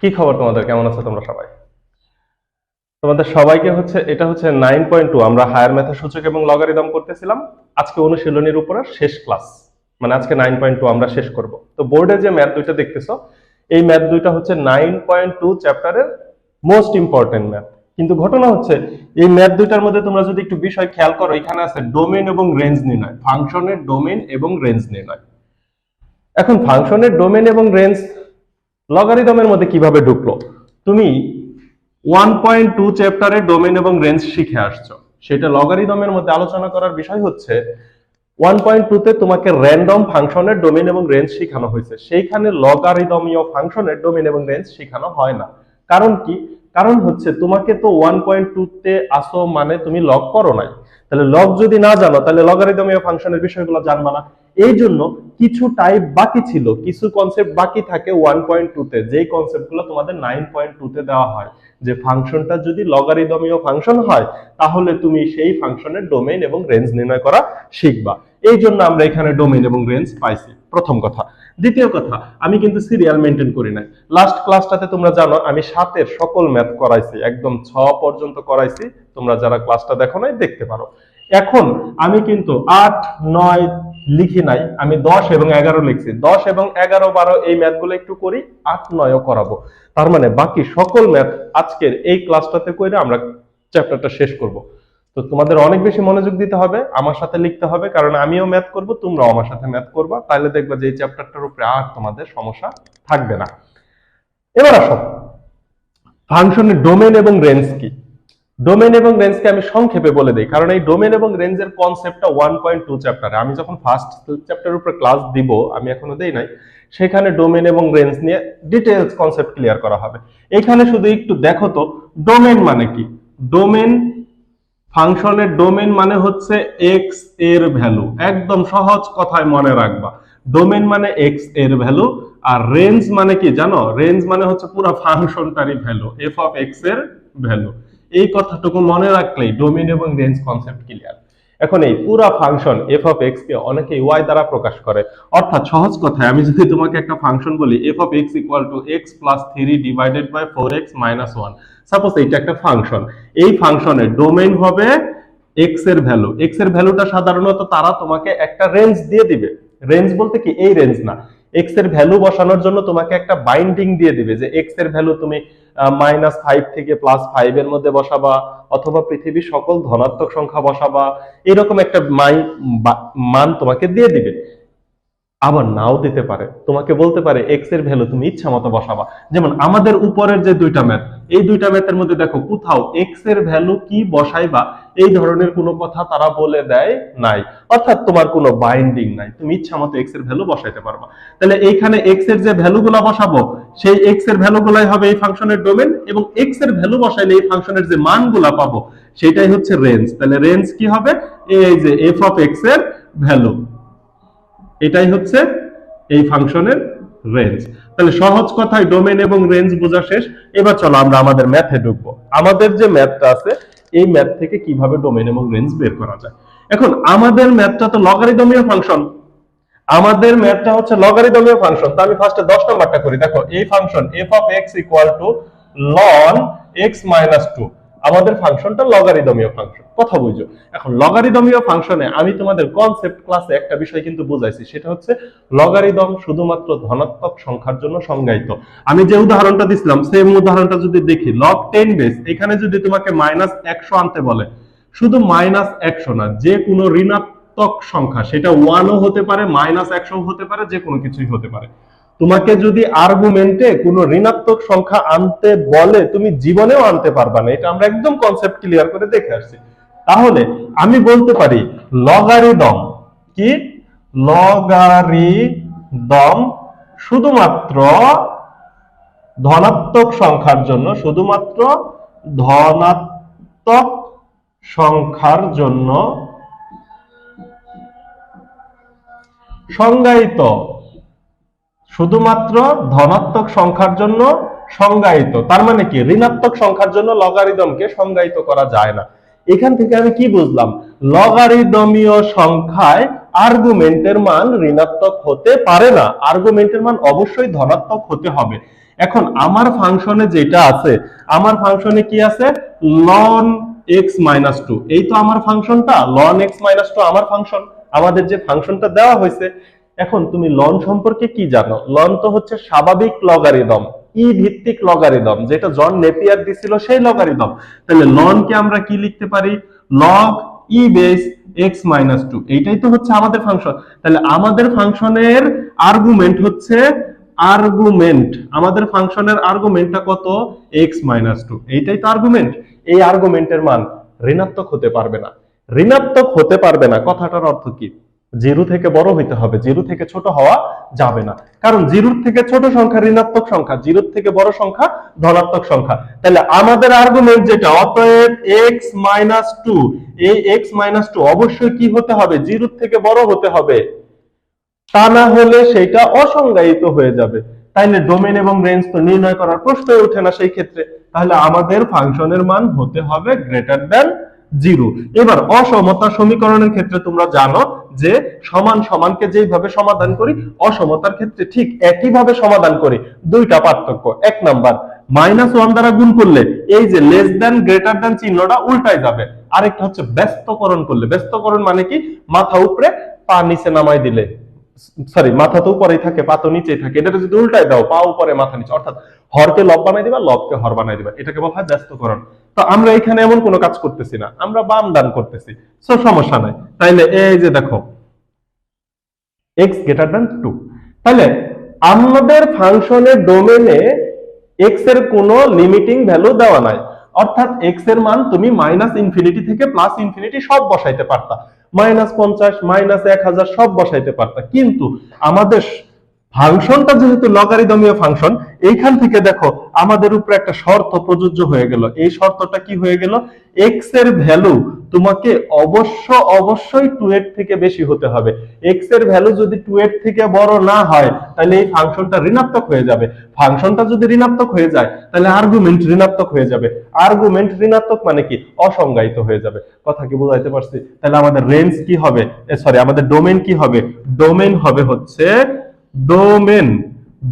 কি খবর তোমাদের? কেমন আছো তোমরা সবাই? তোমাদের সবাইকে এটা হচ্ছে 9.2, আমরা হায়ার ম্যাথের সূচক এবং লগারিদম করতেছিলাম। আজকে অনুশীলনীর উপরে শেষ ক্লাস, মানে আজকে 9.2 আমরা শেষ করব। তো বোর্ডে যে ম্যাথ দুইটা দেখতেছো, এই ম্যাথ দুইটা হচ্ছে 9.2 চ্যাপ্টারের মোস্ট ইম্পর্টেন্ট ম্যাথ। কিন্তু ঘটনা হচ্ছে এই ম্যাথ দুইটার মধ্যে তোমরা যদি একটু বিষয় খেয়াল করো, এখানে আছে ডোমেন এবং রেঞ্জ নির্ণয়, ফাংশনের ডোমেন এবং রেঞ্জ নির্ণয়। এখন ফাংশনের ডোমেন এবং রেঞ্জ লগারিদমের মধ্যে কিভাবে ঢুকলো? তুমি 1.2 চ্যাপ্টারে ডোমেন এবং রেঞ্জ শিখে আসছো, সেটা লগারিদমের মধ্যে আলোচনা করার বিষয় হচ্ছে 1.2 তে তোমাকে র্যান্ডম ফাংশনের ডোমেন এবং রেঞ্জ শেখানো হয়েছে, সেইখানে লগারিদমীয় ফাংশনের ডোমেন এবং রেঞ্জ শেখানো হয় না। কারণ কি? কারণ হচ্ছে তোমাকে তো 1.2 তে আসো মানে তুমি লগ করো নাই, তাহলে লগ যদি না জানো তাহলে লগারিদমীয় ফাংশনের বিষয়গুলো জানবা না। এই জন্য কিছু টাইপ বাকি ছিল, কিছু কনসেপ্ট বাকি থাকে 1.2 তে, যেই কনসেপ্টগুলো তোমাদের 9.2 তে দেওয়া হয়। যে ফাংশনটা যদি লগারিদমীয় ফাংশন হয় তাহলে তুমি সেই ফাংশনের ডোমেইন এবং রেঞ্জ নির্ণয় করা শিখবা। এই জন্য আমরা এখানে ডোমেইন এবং রেঞ্জ পাইছি, প্রথম কথা। দ্বিতীয় কথা, আমি কিন্তু সিরিয়াল মেনটেন করি নাই। লাস্ট ক্লাসটাতে তোমরা জানো আমি 7 এর সকল ম্যাথ করাইছি, একদম 6 পর্যন্ত করাইছি। তোমরা যারা ক্লাসটা দেখো নাই দেখতে পারো। এখন আমি কিন্তু 8, 9 লিখি নাই, আমি 10 এবং 11 লিখছি। 10 এবং 11, 12 এই ম্যাথগুলো একটু করি, 8, 9ও করাবো। তার মানে বাকি সকল ম্যাথ আজকের এই ক্লাসটাতে করে আমরা চ্যাপ্টারটা শেষ করব। তো তোমাদের অনেক বেশি মনোযোগ দিতে হবে, আমার সাথে লিখতে হবে, কারণ আমিও ম্যাথ করব, তোমরাও আমার সাথে ম্যাথ করবা। তাহলে দেখবা যে এই চ্যাপ্টারটার উপরে আর তোমাদের সমস্যা থাকবে না। এবার আসো, ফাংশনের ডোমেন এবং রেঞ্জ কি? ডোমেন এবং রেঞ্জকে আমি সংক্ষেপে বলে দিই, কারণ এই ডোমেন এবং রেঞ্জের কনসেপ্টটা 1.2 চ্যাপ্টারে, আমি যখন ফার্স্ট চ্যাপ্টারের উপরে ক্লাস দিব, আমি এখনো দেই নাই, সেখানে ডোমেন এবং রেঞ্জ নিয়ে ডিটেইলস কনসেপ্ট ক্লিয়ার করা হবে। এখানে শুধু একটু দেখো তো, ডোমেন মানে কি? ডোমেন, ফাংশনের ডোমেন মানে হচ্ছে এক্স এর ভ্যালু। একদম সহজ কথায় মনে রাখবা, ডোমেন মানে এক্স এর ভ্যালু। আর রেঞ্জ মানে কি জানো? রেঞ্জ মানে হচ্ছে পুরো ফাংশনটারই ভ্যালু, এফ অফ এক্স এর ভ্যালু। এই কথাটুকু মনে রাখলেই ডোমেন এবং রেঞ্জ কনসেপ্ট ক্লিয়ার। এখন এই পুরো ফাংশন এফ অফ এক্স কে অনেকে ওয়াই দ্বারা প্রকাশ করে। অর্থাৎ সহজ কথায় আমি যদি তোমাকে একটা ফাংশন বলি f of x equal to x plus 3 divided by 4x minus 1, suppose এইটা একটা ফাংশন, এই ফাংশনের ডোমেইন হবে এক্স এর ভ্যালু। এক্স এর ভ্যালুটা সাধারণত তারা তোমাকে একটা রেঞ্জ দিয়ে দিবে। রেঞ্জ বলতে কি এই রেঞ্জ না, এক্স এর ভ্যালু বসানোর জন্য তোমাকে একটা বাইন্ডিং দিয়ে দিবে যে এক্স এর ভ্যালু তুমি -5 থেকে +5 এর মধ্যে বসাবা, অথবা পৃথিবীর সকল ধনাত্মক সংখ্যা বসাবা, এরকম একটা মান তোমাকে দিয়ে দিবে। আবার নাও দিতে পারে, তোমাকে বলতে পারে এক্স এর ভ্যালু তুমি ইচ্ছা মতো বসাবা। যেমন আমাদের উপরের যে দুইটা ম্যাথ, এই দুইটা ম্যাথের মধ্যে দেখো কোথাও এক্স এর ভ্যালু কি বসাইবা এই ধরনের কোনো কথা তারা বলে দেয় নাই। অর্থাৎ তোমার কোনো বাইন্ডিং নাই, তুমি ইচ্ছা মতো এক্স এর ভ্যালু বসাইতে পারবা। তাহলে এইখানে এক্স এর যে ভ্যালুগুলো বসাবো, সেই এক্স এর ভ্যালুগুলাই হবে এই ফাংশনের ডোমেন, এবং এক্স এর ভ্যালু বসাইলে এই ফাংশনের যে মানগুলা পাবো সেটাই হচ্ছে রেঞ্জ। তাহলে রেঞ্জ কি হবে? এই যে এফ অফ এক্স এর ভ্যালু, এটাই হচ্ছে এই ফাংশনের রেঞ্জ। তাহলে সহজ কথায় ডোমেন এবং রেঞ্জ বোঝা শেষ। এবার চলো আমরা আমাদের ম্যাথে ঢুকবো। আমাদের যে ম্যাথটা আছে এই ম্যাথ থেকে কিভাবে ডোমেন এবং রেঞ্জ বের করা যায়। এখন আমাদের ম্যাথটা তো লগারিদমীয় ফাংশন, আমাদের ম্যাথটা হচ্ছে লগারিদমীয় ফাংশন। তো আমি ফার্স্টে 10 নাম্বারটা করি। দেখো এই function f of x equal to ln x minus 2, আমাদের ফাংশনটা লগারিদমীয় ফাংশন। কথা বুঝো। এখন লগারিদমীয় ফাংশনে আমি তোমাদের কনসেপ্ট ক্লাসে একটা বিষয় কিন্তু বুঝাইছি, সেটা হচ্ছে লগারিদম শুধুমাত্র ধনাত্মক সংখ্যার জন্য সংজ্ঞায়িত। আমি যে উদাহরণটা দিছিলাম সেম উদাহরণটা যদি দেখি, লগ 10 বেস, এখানে যদি তোমাকে -100 আনতে বলে, শুধু -100 না, যে কোনো ঋণাত্মক সংখ্যা, সেটা 1ও হতে পারে, -100ও হতে পারে, যে কোনো কিছুই হতে পারে। তোমাকে যদি আর্গুমেন্টে কোনো ঋণাত্মক সংখ্যা আনতে বলে তুমি জীবনেও আনতে পারবা না, এটা আমরা একদম কনসেপ্ট ক্লিয়ার করে দেখে আসছি। তাহলে আমি বলতে পারি লগারিদম কি? লগারিদম শুধুমাত্র ধনাত্মক সংখ্যার জন্য, শুধুমাত্র ধনাত্মক সংখ্যার জন্য সংজ্ঞায়িত, শুধুমাত্র ধনাত্মক সংখ্যার জন্য সংজ্ঞায়িত। তার মানে কি? ঋণাত্মক সংখ্যার জন্য লগারিদমকে সংজ্ঞায়িত করা যায় না। এখান থেকে আমি কি বুঝলাম? লগারিদমীয় সংখ্যায় আর্গুমেন্টের মান ঋণাত্মক হতে পারে না, আর্গুমেন্টের মান অবশ্যই ধনাত্মক হতে হবে। এখন আমার ফাংশনে যেটা আছে, আমার ফাংশনে কি আছে, ln x মাইনাস টু। এই তো আমার ফাংশনটা, ln x মাইনাস টু আমার ফাংশন, আমাদের যে ফাংশনটা দেওয়া হয়েছে। এখন তুমি লন সম্পর্কে কি জানো? লন তো হচ্ছে স্বাভাবিক লগারিদম, ই ভিত্তিক লগারিদম, যেটা জন নেপিয়ার দিছিল সেই লগারিদম। তাহলে লন কে আমরা কি লিখতে পারি, লগ ই বেস এক্স মাইনাস টু। এইটাই তো হচ্ছে আমাদের ফাংশন। তাহলে আমাদের ফাংশনের আর্গুমেন্ট হচ্ছে, আমাদের ফাংশনের আর্গুমেন্টটা কত, এক্স মাইনাস টু। এইটাই তো আর্গুমেন্ট। এই আর্গুমেন্টের মান ঋণাত্মক হতে পারবে না। ঋণাত্মক হতে পারবে না কথাটার অর্থ কি, জিরো থেকে বড় হইতে হবে, জিরো থেকে ছোট হওয়া যাবে না। কারণ জিরোর থেকে ছোট সংখ্যা ঋণাত্মক সংখ্যা, জিরোর থেকে বড় সংখ্যা ধনাত্মক সংখ্যা। তাহলে আমাদের আর্গুমেন্ট যেটা, অতএব x মাইনাস টু, এই x মাইনাস টু অবশ্যই কি হতে হবে, জিরোর থেকে বড় হতে হবে, তা না হলে সেটা অসংজ্ঞায়িত হয়ে যাবে। তাইলে ডোমেন এবং রেঞ্জ তো নির্ণয় করার প্রশ্নই ওঠে না সেই ক্ষেত্রে। তাহলে আমাদের ফাংশনের মান হতে হবে গ্রেটার দ্যান জিরো। এবার অসমতা সমীকরণের ক্ষেত্রে তোমরা জানো যে সমান সমানকে যেভাবে সমাধান করি, অসমতার ক্ষেত্রে ঠিক একইভাবে সমাধান করি। দুইটা পার্থক্য, এক নাম্বার, মাইনাস ওয়ান দ্বারা গুণ করলে এই যে লেস দ্যান গ্রেটার দ্যান চিহ্নটা উল্টায় যাবে। আরেকটা হচ্ছে ব্যস্তকরণ করলে, ব্যস্তকরণ মানে কি, মাথা উপরে পা নিচে নামাই দিলে, সরি মাথা তো উপরেই থাকে পা তো নিচেই থাকে, এটা যদি উল্টায় দাও পা উপরে মাথা নিচে, অর্থাৎ হরকে লব বানাই দিবা, লবকে হর বানাই দিবা, এটাকে বলা হয় ব্যস্তকরণ। তো আমরা এখানে এমন কোনো কাজ করতেছি না, আমরা বাম ডান করতেছি, সো সমস্যা নাই। তাইলে এই যে দেখো x গ্রেটার দ্যান 2, তাহলে আমাদের ফাংশনের ডোমেনে x এর কোনো লিমিটিং ভ্যালু দেওয়া নাই, অর্থাৎ x এর মান তুমি মাইনাস ইনফিনিটি থেকে প্লাস ইনফিনিটি সব বসাইতে পারতা, -50 -1000 সব বসাইতে পারতা। কিন্তু আমাদের ফাংশনটা যেহেতু লগারিদমীয় ফাংশন, এইখান থেকে দেখো আমাদের উপরে একটা শর্ত প্রযোজ্য হয়ে গেল। এই শর্তটা কি হয়ে গেল, x এর ভ্যালু তোমাকে অবশ্যই 2 এর থেকে বেশি হতে হবে। x এর ভ্যালু যদি 2 এর থেকে বড় না হয় তাহলে এই ফাংশনটা ঋণাত্মক হয়ে যাবে। ফাংশনটা যদি ঋণাত্মক হয়ে যায় তাহলে আর্গুমেন্ট ঋণাত্মক হয়ে যাবে। আর্গুমেন্ট ঋণাত্মক মানে কি, অসংজ্ঞায়িত হয়ে যাবে। কথা কি বুঝাইতে পারছি? তাহলে আমাদের রেঞ্জ কি হবে, সরি আমাদের ডোমেন কি হবে, ডোমেন হবে হচ্ছে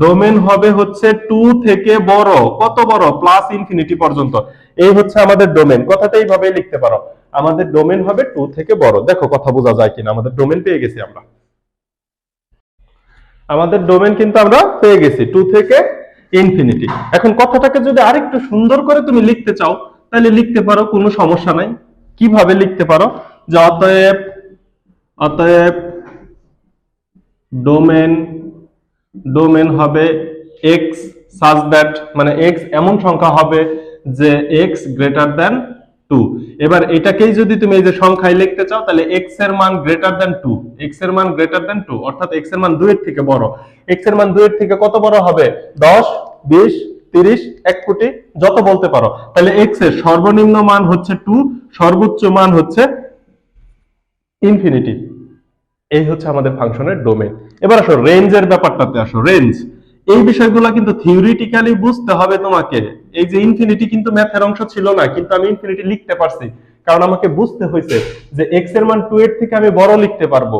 ডোমেন হবে হচ্ছে 2 থেকে বড়, কত বড়, প্লাস ইনফিনিটি পর্যন্ত। এই হচ্ছে আমাদের ডোমেন। কথাটা এইভাবে লিখতে পারো, আমাদের ডোমেন হবে 2 থেকে বড়। দেখো কথা বোঝা যায় কিনা, আমাদের ডোমেন পেয়ে গেছি আমরা, আমাদের ডোমেন কিন্তু আমরা পেয়ে গেছি 2 থেকে ইনফিনিটি। এখন কথাটাকে যদি আরেকটু সুন্দর করে তুমি লিখতে চাও তাহলে লিখতে পারো, কোনো সমস্যা নাই। কিভাবে লিখতে পারো, যে অতএব ডোমেন হবে x such that, মানে x এমন সংখ্যা হবে যে x গ্রেটার দ্যান 2। এবার এটাকেই যদি তুমি এই যে সংখ্যায় লিখতে চাও তাহলে x এর মান গ্রেটার দ্যান 2, x এর মান গ্রেটার দ্যান 2, অর্থাৎ x এর মান 2 এর থেকে বড়। x এর মান 2 এর থেকে কত বড় হবে, 10 20 30 1 কোটি যত বলতে পারো। তাহলে x এর সর্বনিম্ন মান হচ্ছে 2, সর্বোচ্চ মান হচ্ছে ইনফিনিটি। এই হচ্ছে আমাদের ফাংশনের ডোমেন। এবার আসো রেঞ্জের ব্যাপারটাতে আসো। রেঞ্জ, এই বিষয়গুলো কিন্তু থিওরিটিক্যালি বুঝতে হবে তোমাকে। এই যে ইনফিনিটি কিন্তু ম্যাথের অংশ ছিল না, কিন্তু আমি ইনফিনিটি লিখতে পারছি কারণ আমাকে বুঝতে হয়েছে যে x এর মান 2 এর থেকে আমি বড় লিখতে পারবো।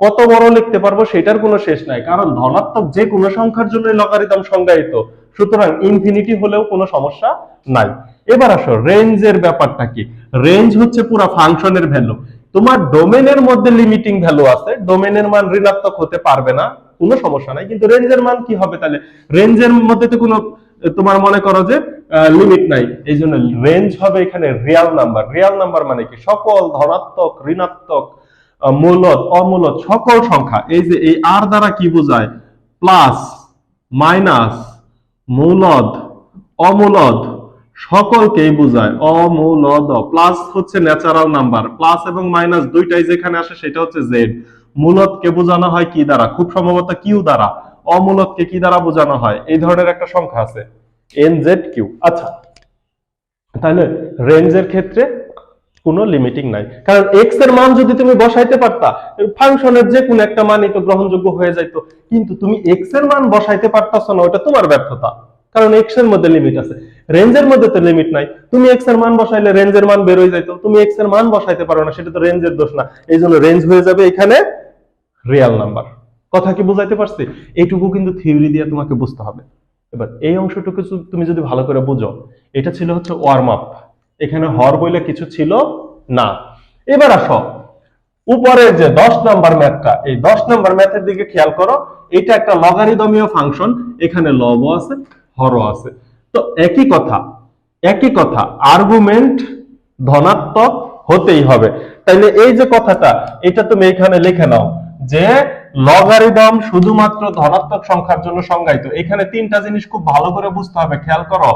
কত বড় লিখতে পারবো সেটার কোনো শেষ নাই, কারণ ধনাত্মক যে কোনো সংখ্যার জন্য লগারিদম সংজ্ঞায়িত, সুতরাং ইনফিনিটি হলেও কোনো সমস্যা নাই। এবার আসো রেঞ্জের ব্যাপারটা কি। রেঞ্জ হচ্ছে পুরো ফাংশনের ভ্যালু। তোমার ডোমেনের মধ্যে লিমিটিং ভ্যালু আছে, ডোমেনের মান ঋণাত্মক হতে পারবে না, কোনো সমস্যা নাই, কিন্তু রেঞ্জের মান কি হবে, তাহলে রেঞ্জের মধ্যে তো কোনো তোমার মনে করো যে লিমিট নাই, এই জন্য রেঞ্জ হবে এখানে রিয়াল নাম্বার। রিয়াল নাম্বার মানে কি, সকল ধনাত্মক ঋণাত্মক মূলদ অমূলদ সকল সংখ্যা। এই যে এই আর দ্বারা কি বোঝায়, প্লাস মাইনাস মূলদ অমূলদ সকলকেই বোঝায়, অমূলদ। প্লাস হচ্ছে ন্যাচারাল নাম্বার, প্লাস এবং মাইনাস দুইটাই যেখানে আসে সেটা হচ্ছে জেড। মূলদকে বোঝানো হয় কি দ্বারা, খুব সম্ভবত কিউ দ্বারা। অমূলদকে কি দ্বারা বোঝানো হয়, এই ধরনের একটা সংখ্যা আছে NZQ। আচ্ছা, তাহলে রেঞ্জের ক্ষেত্রে কোনো লিমিটিং নাই, কারণ x এর মান যদি তুমি বসাইতে পারতা ফাংশনের যে কোনো একটা মানই তো গ্রহণযোগ্য হয়ে যাইতো, কিন্তু তুমি x এর মান বসাইতে পারতাছো না, ওটা তোমার ব্যর্থতা, কারণ x এর মধ্যে লিমিট আছে। রেঞ্জের মধ্যে তো লিমিট নাই, তুমি x এর মান বসাইলে রেঞ্জের মান বের হয়ে যাইতো, তুমি x এর মান বসাইতে পারো না, সেটা তো রেঞ্জের দোষ না, এই জন্য রেঞ্জ হয়ে যাবে এখানে রিয়াল নাম্বার। কথা কি বুঝাইতে পারছি? এইটুকু কিন্তু থিওরি দিয়ে তোমাকে বুঝতে হবে। এবার এই অংশটুকু তুমি যদি ভালো করে বুঝো, এটা ছিল হচ্ছে ওয়ার্ম আপ, এখানে হর বইলে কিছু ছিল না। এবার আসো উপরের যে 10 নাম্বার ম্যাথটা, এই 10 নাম্বার ম্যাথের দিকে খেয়াল করো। এটা একটা লগারিদমীয় ফাংশন, এখানে লবও আছে হরও আছে। তো একই কথা আর্গুমেন্ট ধনাত্মক হতেই হবে। তাইলে এই যে কথাটা, এটা তুমি এখানে লিখে নাও যে লগারিদম শুধুমাত্র ধনাত্মক সংখ্যার জন্য সংজ্ঞায়িত। এখানে তিনটা জিনিস খুব ভালো করে বুঝতে হবে, খেয়াল করো।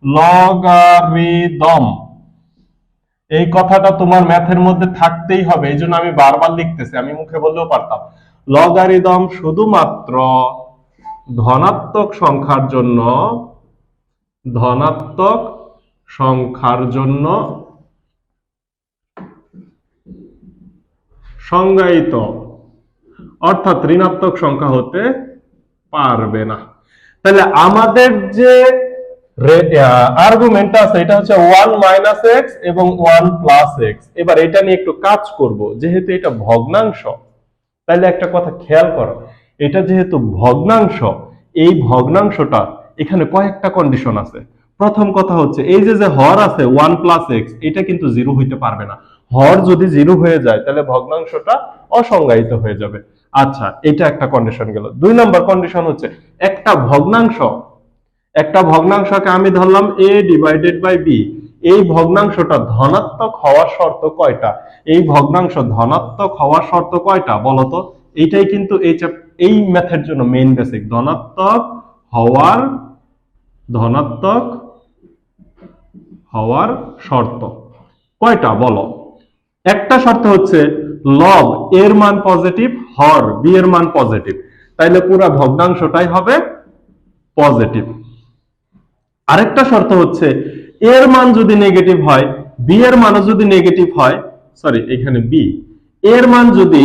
লগারিদম, এই কথাটা তোমার ম্যাথের মধ্যে থাকতেই হবে, এই জন্য আমি বারবার লিখতেছি, আমি মুখে বললেও পারতাম। লগারিদম শুধুমাত্র ধনাত্মক সংখ্যার জন্য সংজ্ঞায়িত, অর্থাৎ ঋণাত্মক সংখ্যা হতে পারবে না। তাহলে আমাদের যে আর্গুমেন্ট আছে এটা হচ্ছে 1 মাইনাস এক্স এবং 1 প্লাস এক্স। এবার এটা নিয়ে একটু কাজ করব, যেহেতু এটা ভগ্নাংশ। তাহলে একটা কথা খেয়াল করো, এটা যেহেতু ভগ্নাংশ, এই ভগ্নাংশটা এখানে কয়েকটা কন্ডিশন আছে। প্রথম কথা হচ্ছে এই যে হর আছে 1 প্লাস এক্স, এটা কিন্তু জিরো হইতে পারবে না। হর যদি জিরো হয়ে যায় তাহলে ভগ্নাংশটা অসংজ্ঞায়িত হয়ে যাবে। আচ্ছা, এটা একটা কন্ডিশন গেল। 2 নম্বর কন্ডিশন হচ্ছে একটা ভগ্নাংশকে আমি ধরলাম a ডিভাইডেড বাই b, এই ভগ্নাংশটা ধনাত্মক হওয়ার শর্ত কয়টা? এই ভগ্নাংশ ধনাত্মক হওয়ার শর্ত কয়টা বলতো? এইটাই কিন্তু এই ম্যাথের জন্য মেইন বেসিক। ধনাত্মক হওয়ার শর্ত কয়টা বলো? একটা শর্ত হচ্ছে লব এর মান পজিটিভ, হর বি এর মান পজিটিভ, তাইলে পুরো ভগ্নাংশটাই হবে পজিটিভ। আরেকটা শর্ত হচ্ছে এর মান যদি নেগেটিভ হয়, বি এর মানও যদি নেগেটিভ হয়, সরি এখানে বি এর মান যদি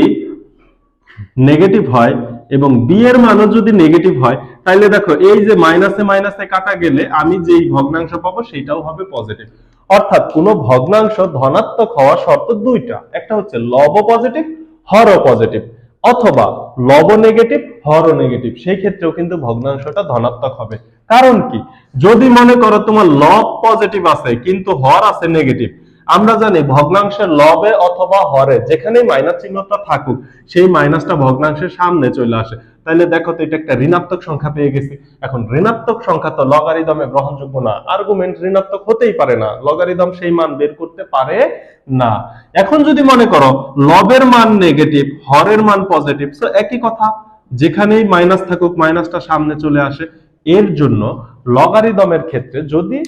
নেগেটিভ হয় এবং বি এর মানও যদি নেগেটিভ হয়, তাহলে দেখো এই যে মাইনাসে মাইনাসে কাটা গেলে আমি যেই ভগ্নাংশ পাবো সেটাও হবে পজিটিভ। অর্থাৎ কোন ভগ্নাংশ ধনাত্মক হওয়ার শর্ত দুইটা, একটা হচ্ছে লব পজিটিভ, হরও পজিটিভ, অথবা লব নেগেটিভ, হরও নেগেটিভ, সেই ক্ষেত্রেও কিন্তু ভগ্নাংশটা ধনাত্মক হবে। কারণ কি, যদি মনে করো তোমার লব পজিটিভ আছে কিন্তু হর আছে নেগেটিভ, আমরা জানি ভগ্নাংশের লবে অথবা হরে যেখানেই মাইনাস চিহ্নটা থাকুক, সেই মাইনাসটা ভগ্নাংশের সামনে চলে আসে। তাহলে দেখো তো এটা একটা ঋণাত্মক সংখ্যা পেয়ে গেছি। এখন ঋণাত্মক সংখ্যা তো লগারিদমে গ্রহণযোগ্য না, আর্গুমেন্ট ঋণাত্মক হতেই পারে না, লগারিদম সেই মান বের করতে পারে না। এখন যদি মনে করো লবের মান নেগেটিভ, হরের মান পজিটিভ, সো একই কথা, যেখানেই মাইনাস থাকুক মাইনাসটা সামনে চলে আসে। এর জন্য লগারিদমের ক্ষেত্রে যদি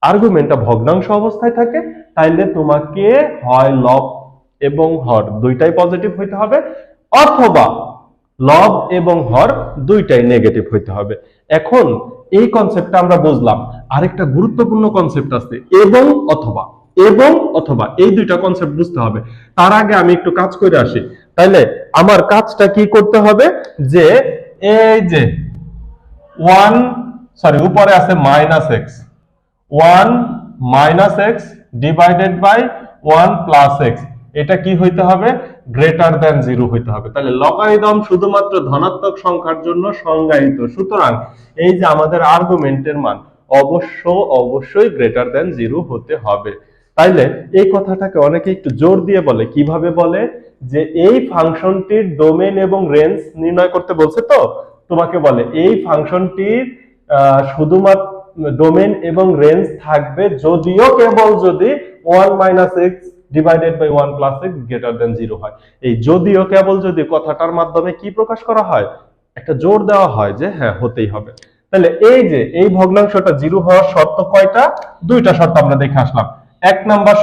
আর্গুমেন্টটা ভগ্নাংশ অবস্থায় থাকে, তাইলে তোমাকে হয় লব এবং হর দুইটাই পজিটিভ হইতে হবে, অথবা লব এবং হর দুইটাই নেগেটিভ হইতে হবে। এখন এই কনসেপ্টটা আমরা বুঝলাম। আরেকটা গুরুত্বপূর্ণ কনসেপ্ট আছে এবং অথবা এই দুইটা কনসেপ্ট বুঝতে হবে। তার আগে আমি একটু কাজ করে আসি। তাইলে আমার কাজটা কি করতে হবে, যে এই যে উপরে আছে minus x, 1 minus x divided by 1 plus x, এটা কি হইতে হবে? গ্রেটার দ্যান 0 হইতে হবে। তাহলে লগারিদম শুধুমাত্র ধনাত্মক সংখ্যার জন্য সংজ্ঞায়িত। সুতরাং এই যে আমাদের আর্গুমেন্টের মান অবশ্যই গ্রেটার দ্যান 0 হতে হবে। তাইলে এই কথাটাকে অনেকে একটু জোর দিয়ে বলে, কিভাবে বলে, যে এই ফাংশনটির ডোমেইন এবং রেঞ্জ নির্ণয় করতে বলছে। তো তোমাকে বলে এই ফাংশনটির শুধুমাত্র ডোমেইন এবং রেঞ্জ থাকবে যদিও কেবল যদি 1 minus x divided by 1 plus x greater than 0 হয়। এই যদিও কেবল যদি কথাটার মাধ্যমে কি প্রকাশ করা হয়, একটা জোর দেওয়া হয় যে হ্যাঁ হতেই হবে। তাহলে এই যে এই ভগ্নাংশটা 0 হওয়ার শর্ত কয়টা? দুইটা শর্ত আমরা দেখে আসলাম। এক নাম্বার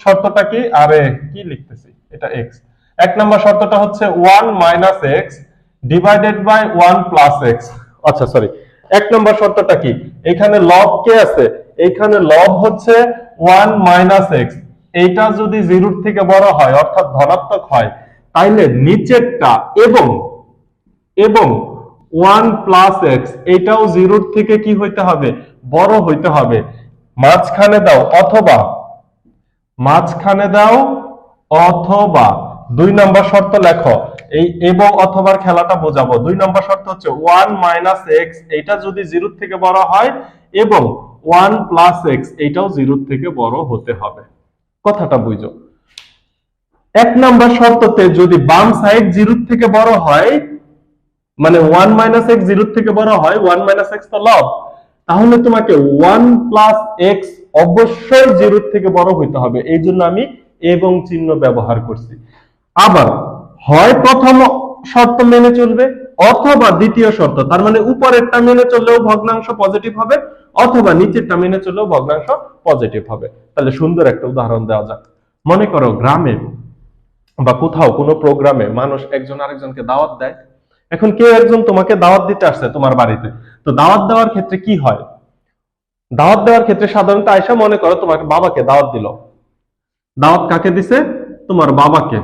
শর্তটা কি, আরে কি লিখতেছি, এটা এক্স। এক নাম্বার শর্তটা হচ্ছে 1 minus x divided by 1 plus x. আচ্ছা সরি, এক নম্বর শর্তটা কি, এখানে লব কে আছে, এখানে লব হচ্ছে 1 মাইনাস এক্স, এইটা যদি 0 থেকে বড় হয় অর্থাৎ ধনাত্মক হয়, তাইলে নিচেরটা এবং 1 প্লাস এক্স এটাও 0 থেকে কি হইতে হবে? বড় হইতে হবে। মাঝখানে দাও অথবা 2 নম্বর শর্ত লেখো, এই এবং অথবার খেলাটা বোঝাবো। 2 নম্বর শর্ত হচ্ছে 1 মাইনাস এক্স, এটা যদি 0 থেকে বড় হয়, এবং 1 প্লাস এক্স, এটাও 0 থেকে বড় হতে হবে। কথাটা বুঝো। 1 নম্বর শর্ততে যদি বাম সাইড 0 থেকে বড় হয়, মানে 1 মাইনাস এক্স 0 থেকে বড় হয়, 1 মাইনাস এক্স তো লব, তাহলে তোমাকে 1 প্লাস এক্স অবশ্যই 0 থেকে বড় হইতে হবে। এই জন্য আমি এবং চিহ্ন ব্যবহার করছি। আবার হয় প্রথম শর্ত মেনে চলবে, অথবা দ্বিতীয় শর্ত, তার মানে উপরেরটা মেনে চললেও ভগ্নাংশ পজিটিভ হবে, অথবা নিচেরটা মেনে চললেও ভগ্নাংশ পজিটিভ হবে। তাহলে সুন্দর একটা উদাহরণ দেওয়া যাক। মনে করো গ্রামে বা কোথাও কোনো প্রোগ্রামে মানুষ একজন আরেকজনকে দাওয়াত দেয়। এখন কেউ একজন তোমাকে দাওয়াত দিতে আসছে তোমার বাড়িতে। তো দাওয়াত দেওয়ার ক্ষেত্রে কি হয়? দাওয়াত দেওয়ার ক্ষেত্রে সাধারণত আয়সা মনে করো তোমাকে বাবাকে দাওয়াত দিল। দাওয়াত কাকে দিছে? তোমার বাবাকে।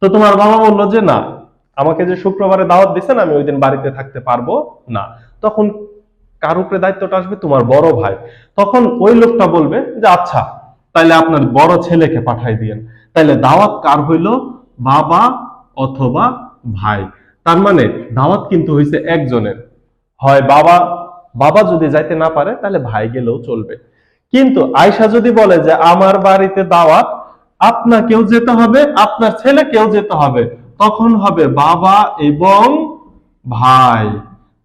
তো তোমার বাবা বললো যে না, আমাকে যে শুক্রবারে দাওয়াত দিছেন আমি ওই দিন বাড়িতে থাকতে পারবো না। তখন কার উপরে দায়িত্বটা আসবে? তোমার বড় ভাই। তখন ওই লোকটা বলবে যে আচ্ছা, তাইলে আপনার বড় ছেলেকে পাঠাই দিয়েন। তাইলে দাওয়াত কার হইল? বাবা অথবা ভাই। তার মানে দাওয়াত কিন্তু হইছে একজনের। হয় বাবা, বাবা যদি যাইতে না পারে তাহলে ভাই গেলেও চলবে। কিন্তু আয়সা যদি বলে যে আমার বাড়িতে দাওয়াত, আপনাকেও যেতে হবে, আপনার ছেলেকেও যেতে হবে, তখন হবে বাবা এবং ভাই।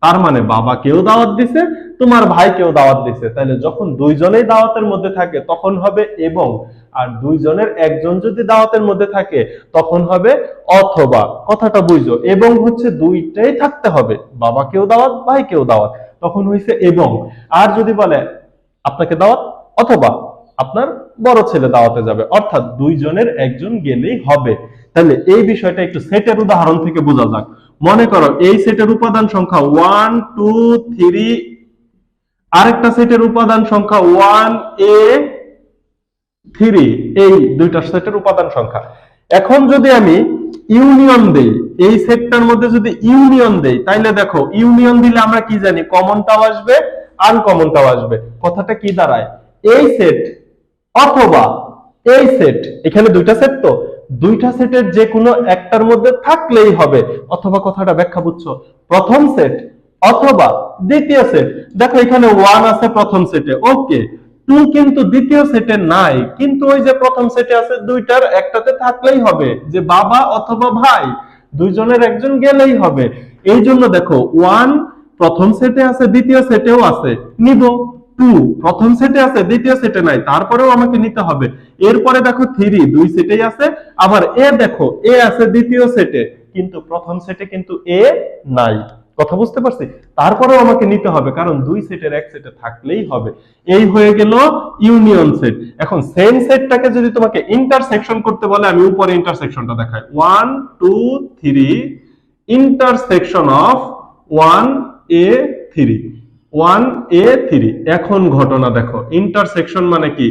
তার মানে বাবাকেও দাওয়াত দিছে, তোমার ভাইকেও দাওয়াত দিছে। তাহলে যখন দুইজনেই দাওয়াতের মধ্যে থাকে তখন হবে এবং, আর দুইজনের একজন যদি দাওয়াতের মধ্যে থাকে তখন হবে অথবা। কথাটা বুঝো, এবং হচ্ছে দুইটাই থাকতে হবে, বাবাকেও দাওয়াত ভাইকেও দাওয়াত, তখন হইছে এবং। আর যদি বলে আপনাকে দাওয়াত অথবা আপনার বড় ছেলে দাওয়াতে যাবে, অর্থাৎ দুইজনের একজন গেলেই হবে। তাহলে এই বিষয়টা একটু সেটের উদাহরণ থেকে বোঝা যাক। মনে করো এই সেটের উপাদান সংখ্যা 1 2 3, আরেকটা সেটের উপাদান সংখ্যা 1 a 3, এই দুইটা সেটের উপাদান সংখ্যা। এখন যদি আমি ইউনিয়ন দেই, এই সেটটার মধ্যে যদি ইউনিয়ন দেই, তাইলে দেখো ইউনিয়ন দিলে আমরা কি জানি? কমনটাও আসবে, আনকমনটাও আসবে। কথাটা কি দাঁড়ায়? এই সেট অথবা এই সেট, এখানে দুইটা সেট, তো দুইটা সেটের যে কোনো একটার মধ্যে থাকলেই হবে। অথবা কথাটা ব্যাখ্যা বুঝছো? প্রথম সেট অথবা দ্বিতীয় সেট। দেখো এখানে 1 আছে প্রথম সেটে, ওকে। 2 কিন্তু দ্বিতীয় সেটে নাই, কিন্তু ওই যে প্রথম সেটে আছে, দুইটার একটাতে থাকলেই হবে, যে বাবা অথবা ভাই, দুইজনের একজন গেলেই হবে। এই জন্য দেখো 1 প্রথম সেটে আছে, দ্বিতীয় সেটেও আছে, নিব। 2 প্রথম সেটে আছে, দ্বিতীয় সেটে নাই, তারপরেও আমাকে নিতে হবে। এরপরে দেখো 3 দুই সেটেই আছে, আবার এ দেখো এ আছে দ্বিতীয় সেটে, কিন্তু প্রথম সেটে কিন্তু এ নাই। কথা বুঝতে পারছি? তারপরেও আমাকে নিতে হবে, কারণ দুই সেটের এক সেটে থাকলেই হবে। এই হয়ে গেল ইউনিয়ন সেট। এখন সেম সেটটাকে যদি তোমাকে ইন্টারসেকশন করতে বলে, আমি উপরে ইন্টারসেকশনটা দেখাই। 1 2 3 ইন্টারসেকশন অফ 1 a 3, 1 a 3। এখন ঘটনা দেখো, ইন্টারসেকশন মানে কি?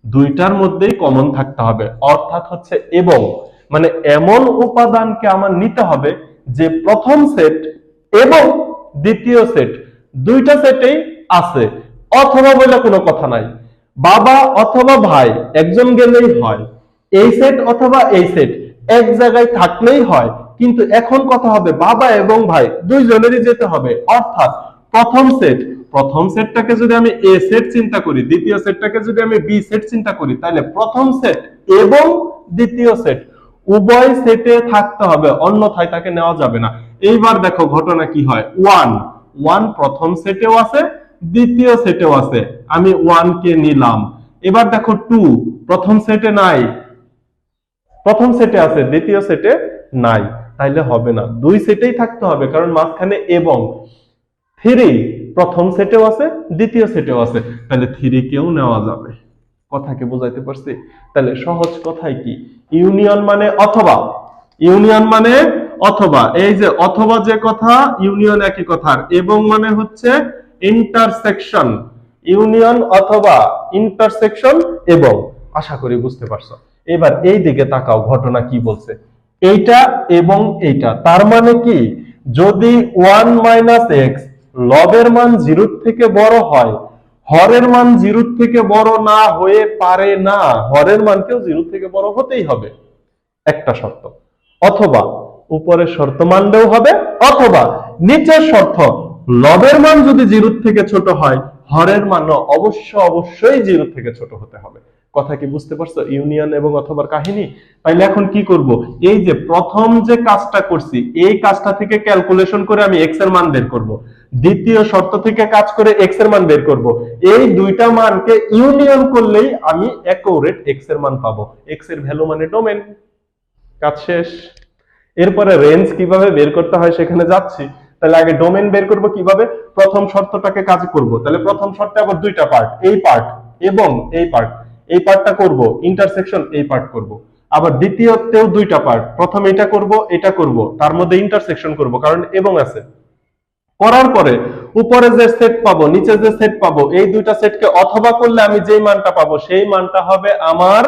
দুইটার মধ্যেই কমন থাকতে হবে, অর্থাৎ হচ্ছে এবং, মানে এমন উপাদানকে আমার নিতে হবে যে প্রথম সেট এবং দ্বিতীয় সেট দুইটা সেটেই আছে। অথবা বলে কোনো কথা নাই, বাবা অথবা ভাই একজন গেলেই হয়, এই সেট অথবা এই সেট এক জায়গায় থাকলেই হয়। কিন্তু এখন কথা হবে বাবা এবং ভাই দুইজনেরই যেতে হবে, অর্থাৎ প্রথম সেটটাকে যদি আমি এ সেট চিন্তা করি, দ্বিতীয় সেটটাকে যদি আমি বি সেট চিন্তা করি, তাহলে প্রথম সেট এবং দ্বিতীয় সেট উভয় সেটে থাকতে হবে, অন্যথায় তাকে নেওয়া যাবে না। এইবার দেখো ঘটনা কি হয়। 1 প্রথম সেটেও আছে, দ্বিতীয় সেটেও আছে, আমি 1 কে নিলাম। এবার দেখো 2 প্রথম সেটে নাই, প্রথম সেটে আছে, দ্বিতীয় সেটে নাই, তাইলে হবে না, দুই সেটেই থাকতে হবে, কারণ মাঝখানে এবং। 3 প্রথম সেটেও আছে, দ্বিতীয় সেটেও আছে, তাহলে 3 কেও নেওয়া যাবে। কথাকে বোঝাইতে পারছি? তাহলে সহজ কথাই কি? ইউনিয়ন মানে অথবা, ইউনিয়ন মানে অথবা। এই যে অথবা যে কথা, ইউনিয়ন একই কথা। এবং মানে হচ্ছে ইন্টারসেকশন, ইউনিয়ন অথবা ইন্টারসেকশন এবং। আশা করি বুঝতে পারছো। এবার এই দিকে তাকাও, ঘটনা কি বলছে। এইটা এবং এইটা, তার মানে কি? যদি 1 মাইনাস এক্স লবের মান 0 থেকে বড় হয়, হরের মান 0 থেকে বড় না হয়ে পারে না, হরের মানকেও 0 থেকে বড় হতেই হবে, একটা শর্ত। অথবা উপরের শর্ত মানলেও হবে, অথবা নিচের শর্ত লবের মান যদি 0 থেকে ছোট হয় হরের মানও অবশ্যই 0 থেকে ছোট হতে হবে। কথা কি বুঝতে পারছো? ইউনিয়ন এবং অথবা কাহিনী। তাইলে এখন কি করব, এই যে প্রথম যে কাজটা করছি এই কাজটা থেকে ক্যালকুলেশন করে আমি এক্স এর মান বের করব, দ্বিতীয় শর্ত থেকে কাজ করে এক্স এর মান বের করব, এই দুইটা মানকে ইউনিয়ন করলেই আমি অ্যাকুরেট এক্স এর মান পাবো। এক্স এর ভ্যালু মানে ডোমেন। কাজ শেষ। এরপরে রেঞ্জ কিভাবে বের করতে হয় সেখানে যাচ্ছি। তাহলে আগে ডোমেন বের করব কিভাবে, প্রথম শর্তটাকে কাজ করব। তাহলে প্রথম শর্তে আবার দুইটা পার্ট, এই পার্ট এবং এই পার্ট, এই পার্টটা করব, ইন্টারসেকশন এই পার্ট করব। আবার দ্বিতীয়তেও দুইটা পার্ট, প্রথম এটা করব, এটা করব, তার মধ্যে ইন্টারসেকশন করব কারণ এবং আছে। করার পরে উপরে যে সেট পাবো নিচে যে সেট পাবো এই দুইটা সেটকে অথবা করলে আমি যেই মানটা পাবো সেই মানটা হবে আমার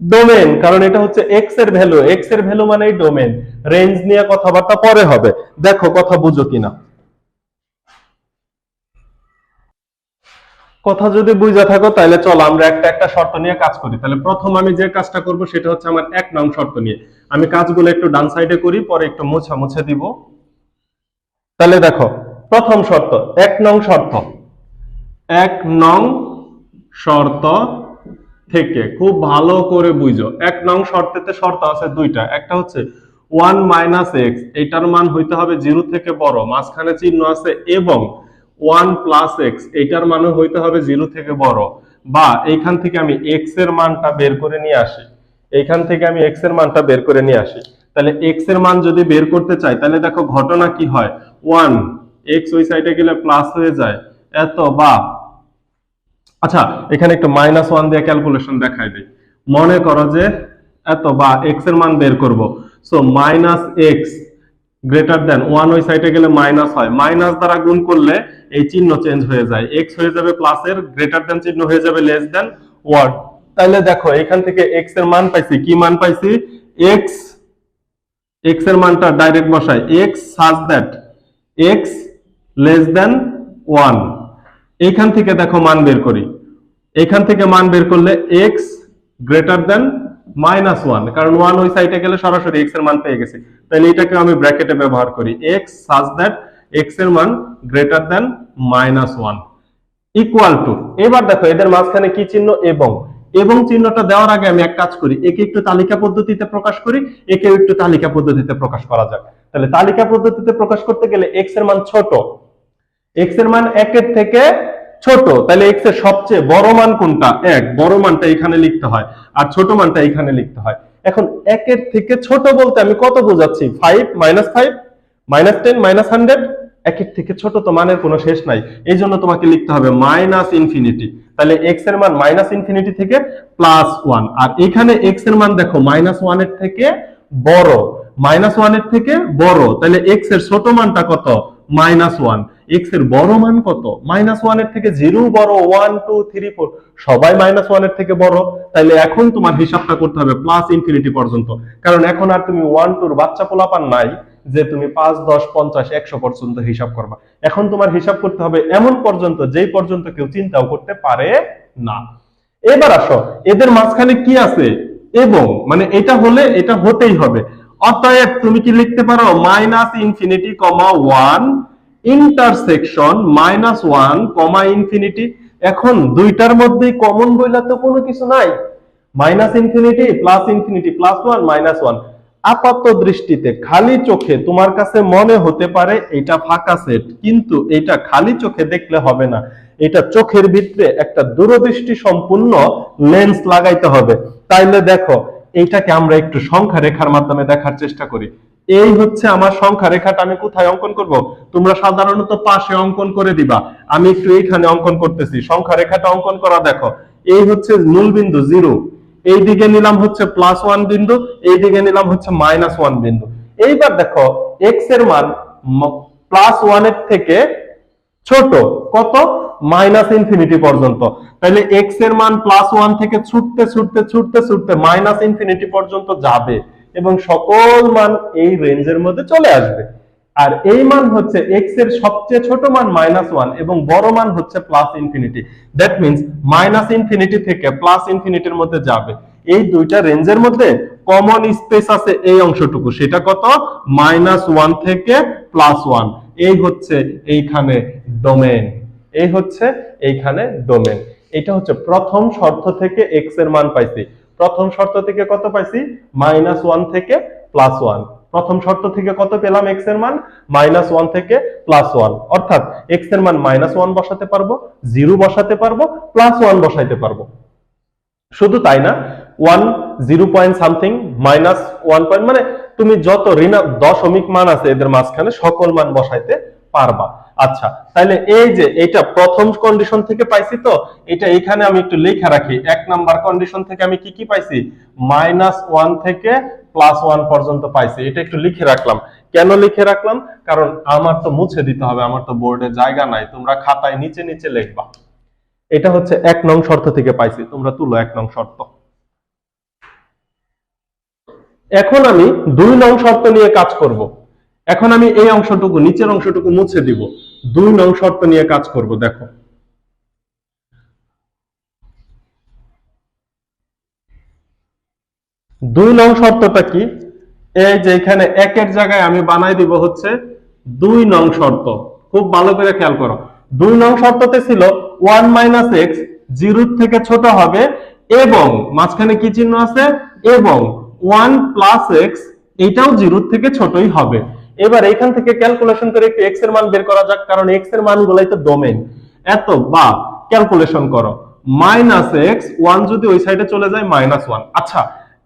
ডোমেন, কারণ এটা হচ্ছে এক্স এর ভ্যালু। এক্স এর ভ্যালু মানে ডোমেন। রেঞ্জ নিয়ে কথাবার্তা পরে হবে, দেখো কথা বুঝো কিনা। কথা যদি বুঝা থাকো তাহলে চলো আমরা একটা একটা শর্ত নিয়ে কাজ করি। তাহলে প্রথম আমি যে কাজটা করব সেটা হচ্ছে আমার 1 নং শর্ত নিয়ে। আমি কাজগুলো একটু ডান সাইডে করি, পরে একটু মোছা মুছে দিব। তাহলে দেখো প্রথম শর্ত, 1 নং শর্ত, 1 নং শর্ত থেকে খুব ভালো করে বুঝো। 1 নং শর্তেতে শর্ত আছে দুইটা, একটা হচ্ছে 1 মাইনাস এক্স, এটার মান হইতে হবে 0 থেকে বড়, মাঝখানে চিহ্ন আছে, এবং 1 প্লাস এক্স, এটার মানও হইতে হবে 0 থেকে বড়। বা এইখান থেকে আমি এক্স এর মানটা বের করে নিয়ে আসি, এইখান থেকে আমি এক্স এর মানটা বের করে নিয়ে আসি। তাহলে এক্স এর মান যদি বের করতে চাই তাহলে দেখো ঘটনা কি হয়, 1 এক্স ওই সাইডে গেলে প্লাস হয়ে যায় এত, বা আচ্ছা এখানে একটু -1 দিয়ে ক্যালকুলেশন দেখাই দেই। মনে করো যে এত, বা এক্স এর মান বের করব, সো -x গ্রেটার দেন 1 ওই সাইডে গেলে মাইনাস হয়, মাইনাস দ্বারা গুণ করলে এই চিহ্ন চেঞ্জ হয়ে যায়, x হয়ে যাবে প্লাস এর, গ্রেটার দেন চিহ্ন হয়ে যাবে লেস দেন ওয়ার্ড। তাহলে দেখো এখান থেকে x এর মান পাইছি, কি মান পাইছি, x এর মানটা ডাইরেক্ট বসাই, x such that x less than 1। এইখান থেকে দেখো মান বের করি, এখান থেকে মান বের করলে x গ্রেটার দেন -1, কারণ 1 ওই সাইডে গেলে সরাসরি x এর মান পেয়ে গেছি। তাহলে এটাকে আমি ব্র্যাকেটে ব্যবহার করি, x such that x এর মান গ্রেটার দেন -1 ইকুয়াল টু, এবার দেখো এদের মাঝখানে কি চিহ্ন, এবং। এবং চিহ্নটা দেওয়ার আগে আমি এক কাজ করি, একে একটু তালিকা পদ্ধতিতে প্রকাশ করি, একে একটু তালিকা পদ্ধতিতে প্রকাশ করা যাক। তাহলে তালিকা পদ্ধতিতে প্রকাশ করতে গেলে x এর মান ছোট, x এর মান 1 এর থেকে ছোট, তাহলে x এর সবচেয়ে বড় মান কোনটা, 1, বড় মানটা এখানে লিখতে হয়, আর ছোট মানটা এখানে লিখতে হয়। এখন 1 এর থেকে ছোট বলতে আমি কত বোঝাচ্ছি, 5 -5 -10 -100, 1 এর থেকে ছোট তো মানের কোনো শেষ নাই, এই জন্য তোমাকে লিখতে হবে -ইনফিনিটি। তাহলে x এর মান -ইনফিনিটি থেকে +1, আর এখানে x এর মান দেখো -1 এর থেকে বড়, -1 এর থেকে বড়, তাহলে x এর ছোট মানটা কত, -1, x এর বড় মান কত, -1 এর থেকে 0 বড়, 1 2 3 4 সবাই -1 এর থেকে বড়। তাহলে এখন তোমার হিসাবটা করতে হবে +ইনফিনিটি পর্যন্ত, কারণ এখন আর তুমি 1 2 বাচ্চা পোলাপান নাই যে তুমি 5 10 50 100 পর্যন্ত হিসাব করবা। এখন তোমার হিসাব করতে হবে এমন পর্যন্ত যেই পর্যন্ত কেউ চিন্তাও করতে পারে না। এবার আসো এদের মাঝখানে কি আছে, এবং মানে এটা হলে এটা হতেই হবে, অতএব তুমি কি লিখতে পারো, -ইনফিনিটি, 1 ইন্টারসেকশন -1, ইনফিনিটি। এখন দুইটার মধ্যেই কমন বইলা তো কোনো কিছু নাই, -ইনফিনিটি +ইনফিনিটি +1 -1। আপাত দৃষ্টিতে খালি চোখে তোমার কাছে মনে হতে পারে এটা ফাঁকা সেট, কিন্তু এটা খালি চোখে দেখলে হবে না, এটা চোখের ভিতরে একটা দূরদৃষ্টি সম্পূর্ণ লেন্স লাগাইতে হবে। তাইলে দেখো এইটাকে আমরা একটু সংখ্যা রেখার মাধ্যমে দেখার চেষ্টা করি। এই হচ্ছে আমার সংখ্যা রেখাটা, আমি কোথায় অঙ্কন করব, তোমরা সাধারণত পাশে অঙ্কন করে দিবা, আমি একটু এইখানে অঙ্কন করতেছি। সংখ্যা রেখাটা অঙ্কন করা দেখো, এই হচ্ছে মূল বিন্দু 0, এই দিকে নিলাম হচ্ছে +1 বিন্দু, এই দিকে নিলাম হচ্ছে -1 বিন্দু। এইবার দেখো x এর মান +1 এর থেকে ছোট, কত, -ইনফিনিটি পর্যন্ত। তাহলে x এর মান +1 থেকে ছুটতে ছুটতে ছুটতে ছুটতে -ইনফিনিটি পর্যন্ত যাবে, এবং সকল মান এই রেঞ্জের মধ্যে চলে আসবে। আর এই মান হচ্ছে x এর সবচেয়ে ছোট মান -1 এবং বড় মান হচ্ছে +ইনফিনিটি। দ্যাট মিন্স -ইনফিনিটি থেকে +ইনফিনিটির মধ্যে যাবে। এই দুইটা রেঞ্জের মধ্যে কমন স্পেস আছে এই অংশটুকু, সেটা কত -1 থেকে +1। এই হচ্ছে এইখানে ডোমেন, এই হচ্ছে এইখানে ডোমেন। এটা হচ্ছে প্রথম শর্ত থেকে x এর মান পাইছি। প্রথম শর্ত থেকে কত পাইছি -1 থেকে +1। প্রথম শর্ত থেকে কত পেলাম x এর মান -1 থেকে +1, অর্থাৎ x এর মান -1 বসাতে পারবো, 0 বসাতে পারবো, +1 বসাইতে পারবো। শুধু তাই না, 1 0 পয়েন্ট সামথিং -1 পয়েন্ট, মানে তুমি যত দশমিক মান আছে এদের মাঝখানে সকল মান বসাইতে পারবা। আচ্ছা, তাহলে এই যে এটা প্রথম কন্ডিশন থেকে পাইছি, তো এটা এখানে আমি একটু লেখা রাখি। 1 নাম্বার কন্ডিশন থেকে আমি কি কি পাইছি -1 থেকে +1 পর্যন্ত পাইছি, এটা একটু লিখে রাখলাম। কেন লিখে রাখলাম? কারণ আমার তো মুছে দিতে হবে, আমার তো বোর্ডে জায়গা নাই, তোমরা খাতায় নিচে নিচে লিখবা। এটা হচ্ছে 1 নং শর্ত থেকে পাইছি, তোমরা তুলো 1 নং শর্ত। এখন আমি 2 নং শর্ত নিয়ে কাজ করব। এখন আমি এই অংশটুকু, নিচের অংশটুকু মুছে দিব, 2 নং শর্ত নিয়ে কাজ করব। দেখো 2 নং শর্তটা কি? এই যে এখানে 1 এর জায়গায় আমি বানাই দিব হচ্ছে 2 নং শর্ত। খুব ভালো করে খেয়াল করো, 2 নং শর্ততে ছিল 1 - x 0 থেকে ছোট হবে এবং মাঝখানে কি চিহ্ন আছে, এবং 1 + x এটাও 0 থেকে ছোটই হবে। এবার এখান থেকে ক্যালকুলেশন করে একটু x এর মান বের করা যাক, কারণ x এর মানগুলাই তো ডোমেইন। এত বা ক্যালকুলেশন করো, -x 1 যদি ওই সাইডে চলে যায় -1। আচ্ছা,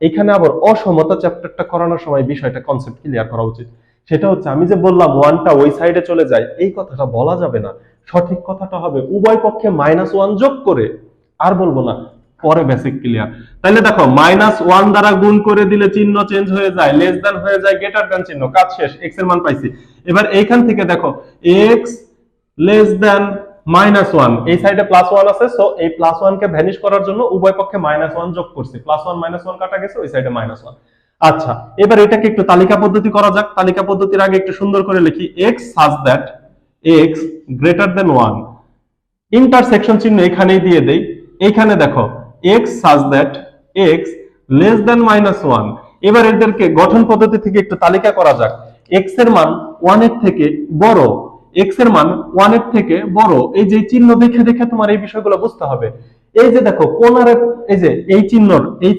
এখানে আবার অসমতা চ্যাপ্টারটা করানোর সময় বিষয়টা কনসেপ্ট ক্লিয়ার করা উচিত। সেটা হচ্ছে আমি যে বললাম 1টা ওই সাইডে চলে যায়, এই কথাটা বলা যাবে না। সঠিক কথাটা হবে উভয় পক্ষে -1 যোগ করে, আর বলবো না, পরে বেসিক ক্লিয়ার। তাহলে দেখো -1 দ্বারা গুণ করে দিলে চিহ্ন চেঞ্জ হয়ে যায়, লেস দ্যান হয়ে যায় গ্রেটার দ্যান চিহ্ন, কাজ শেষ, x এর মান পাইছি। এবার এইখান থেকে দেখো x লেস দ্যান -1, এই সাইডে +1 আছে, সো এই +1 কে ভ্যানিশ করার জন্য উভয় পক্ষে -1 যোগ করছি, +1 -1 কাটা গেছে, ওই সাইডে -1। আচ্ছা, এবার এটাকে একটু তালিকা পদ্ধতি করা যাক। তালিকা পদ্ধতির আগে একটু সুন্দর করে লিখি, x such that x greater than 1, intersection চিহ্ন এখানেই দিয়ে দেই। এইখানে দেখো x such that x less than -1। এবার এদেরকে গঠন পদ্ধতি থেকে একটু তালিকা করা যাক। x এর মান 1 এর থেকে বড়, x এর মান 1 এর থেকে বড়, এই যে চিহ্ন দেখে দেখে তোমার এই বিষয়গুলো বুঝতে হবে। এই যে দেখো কোণার, এই যে এই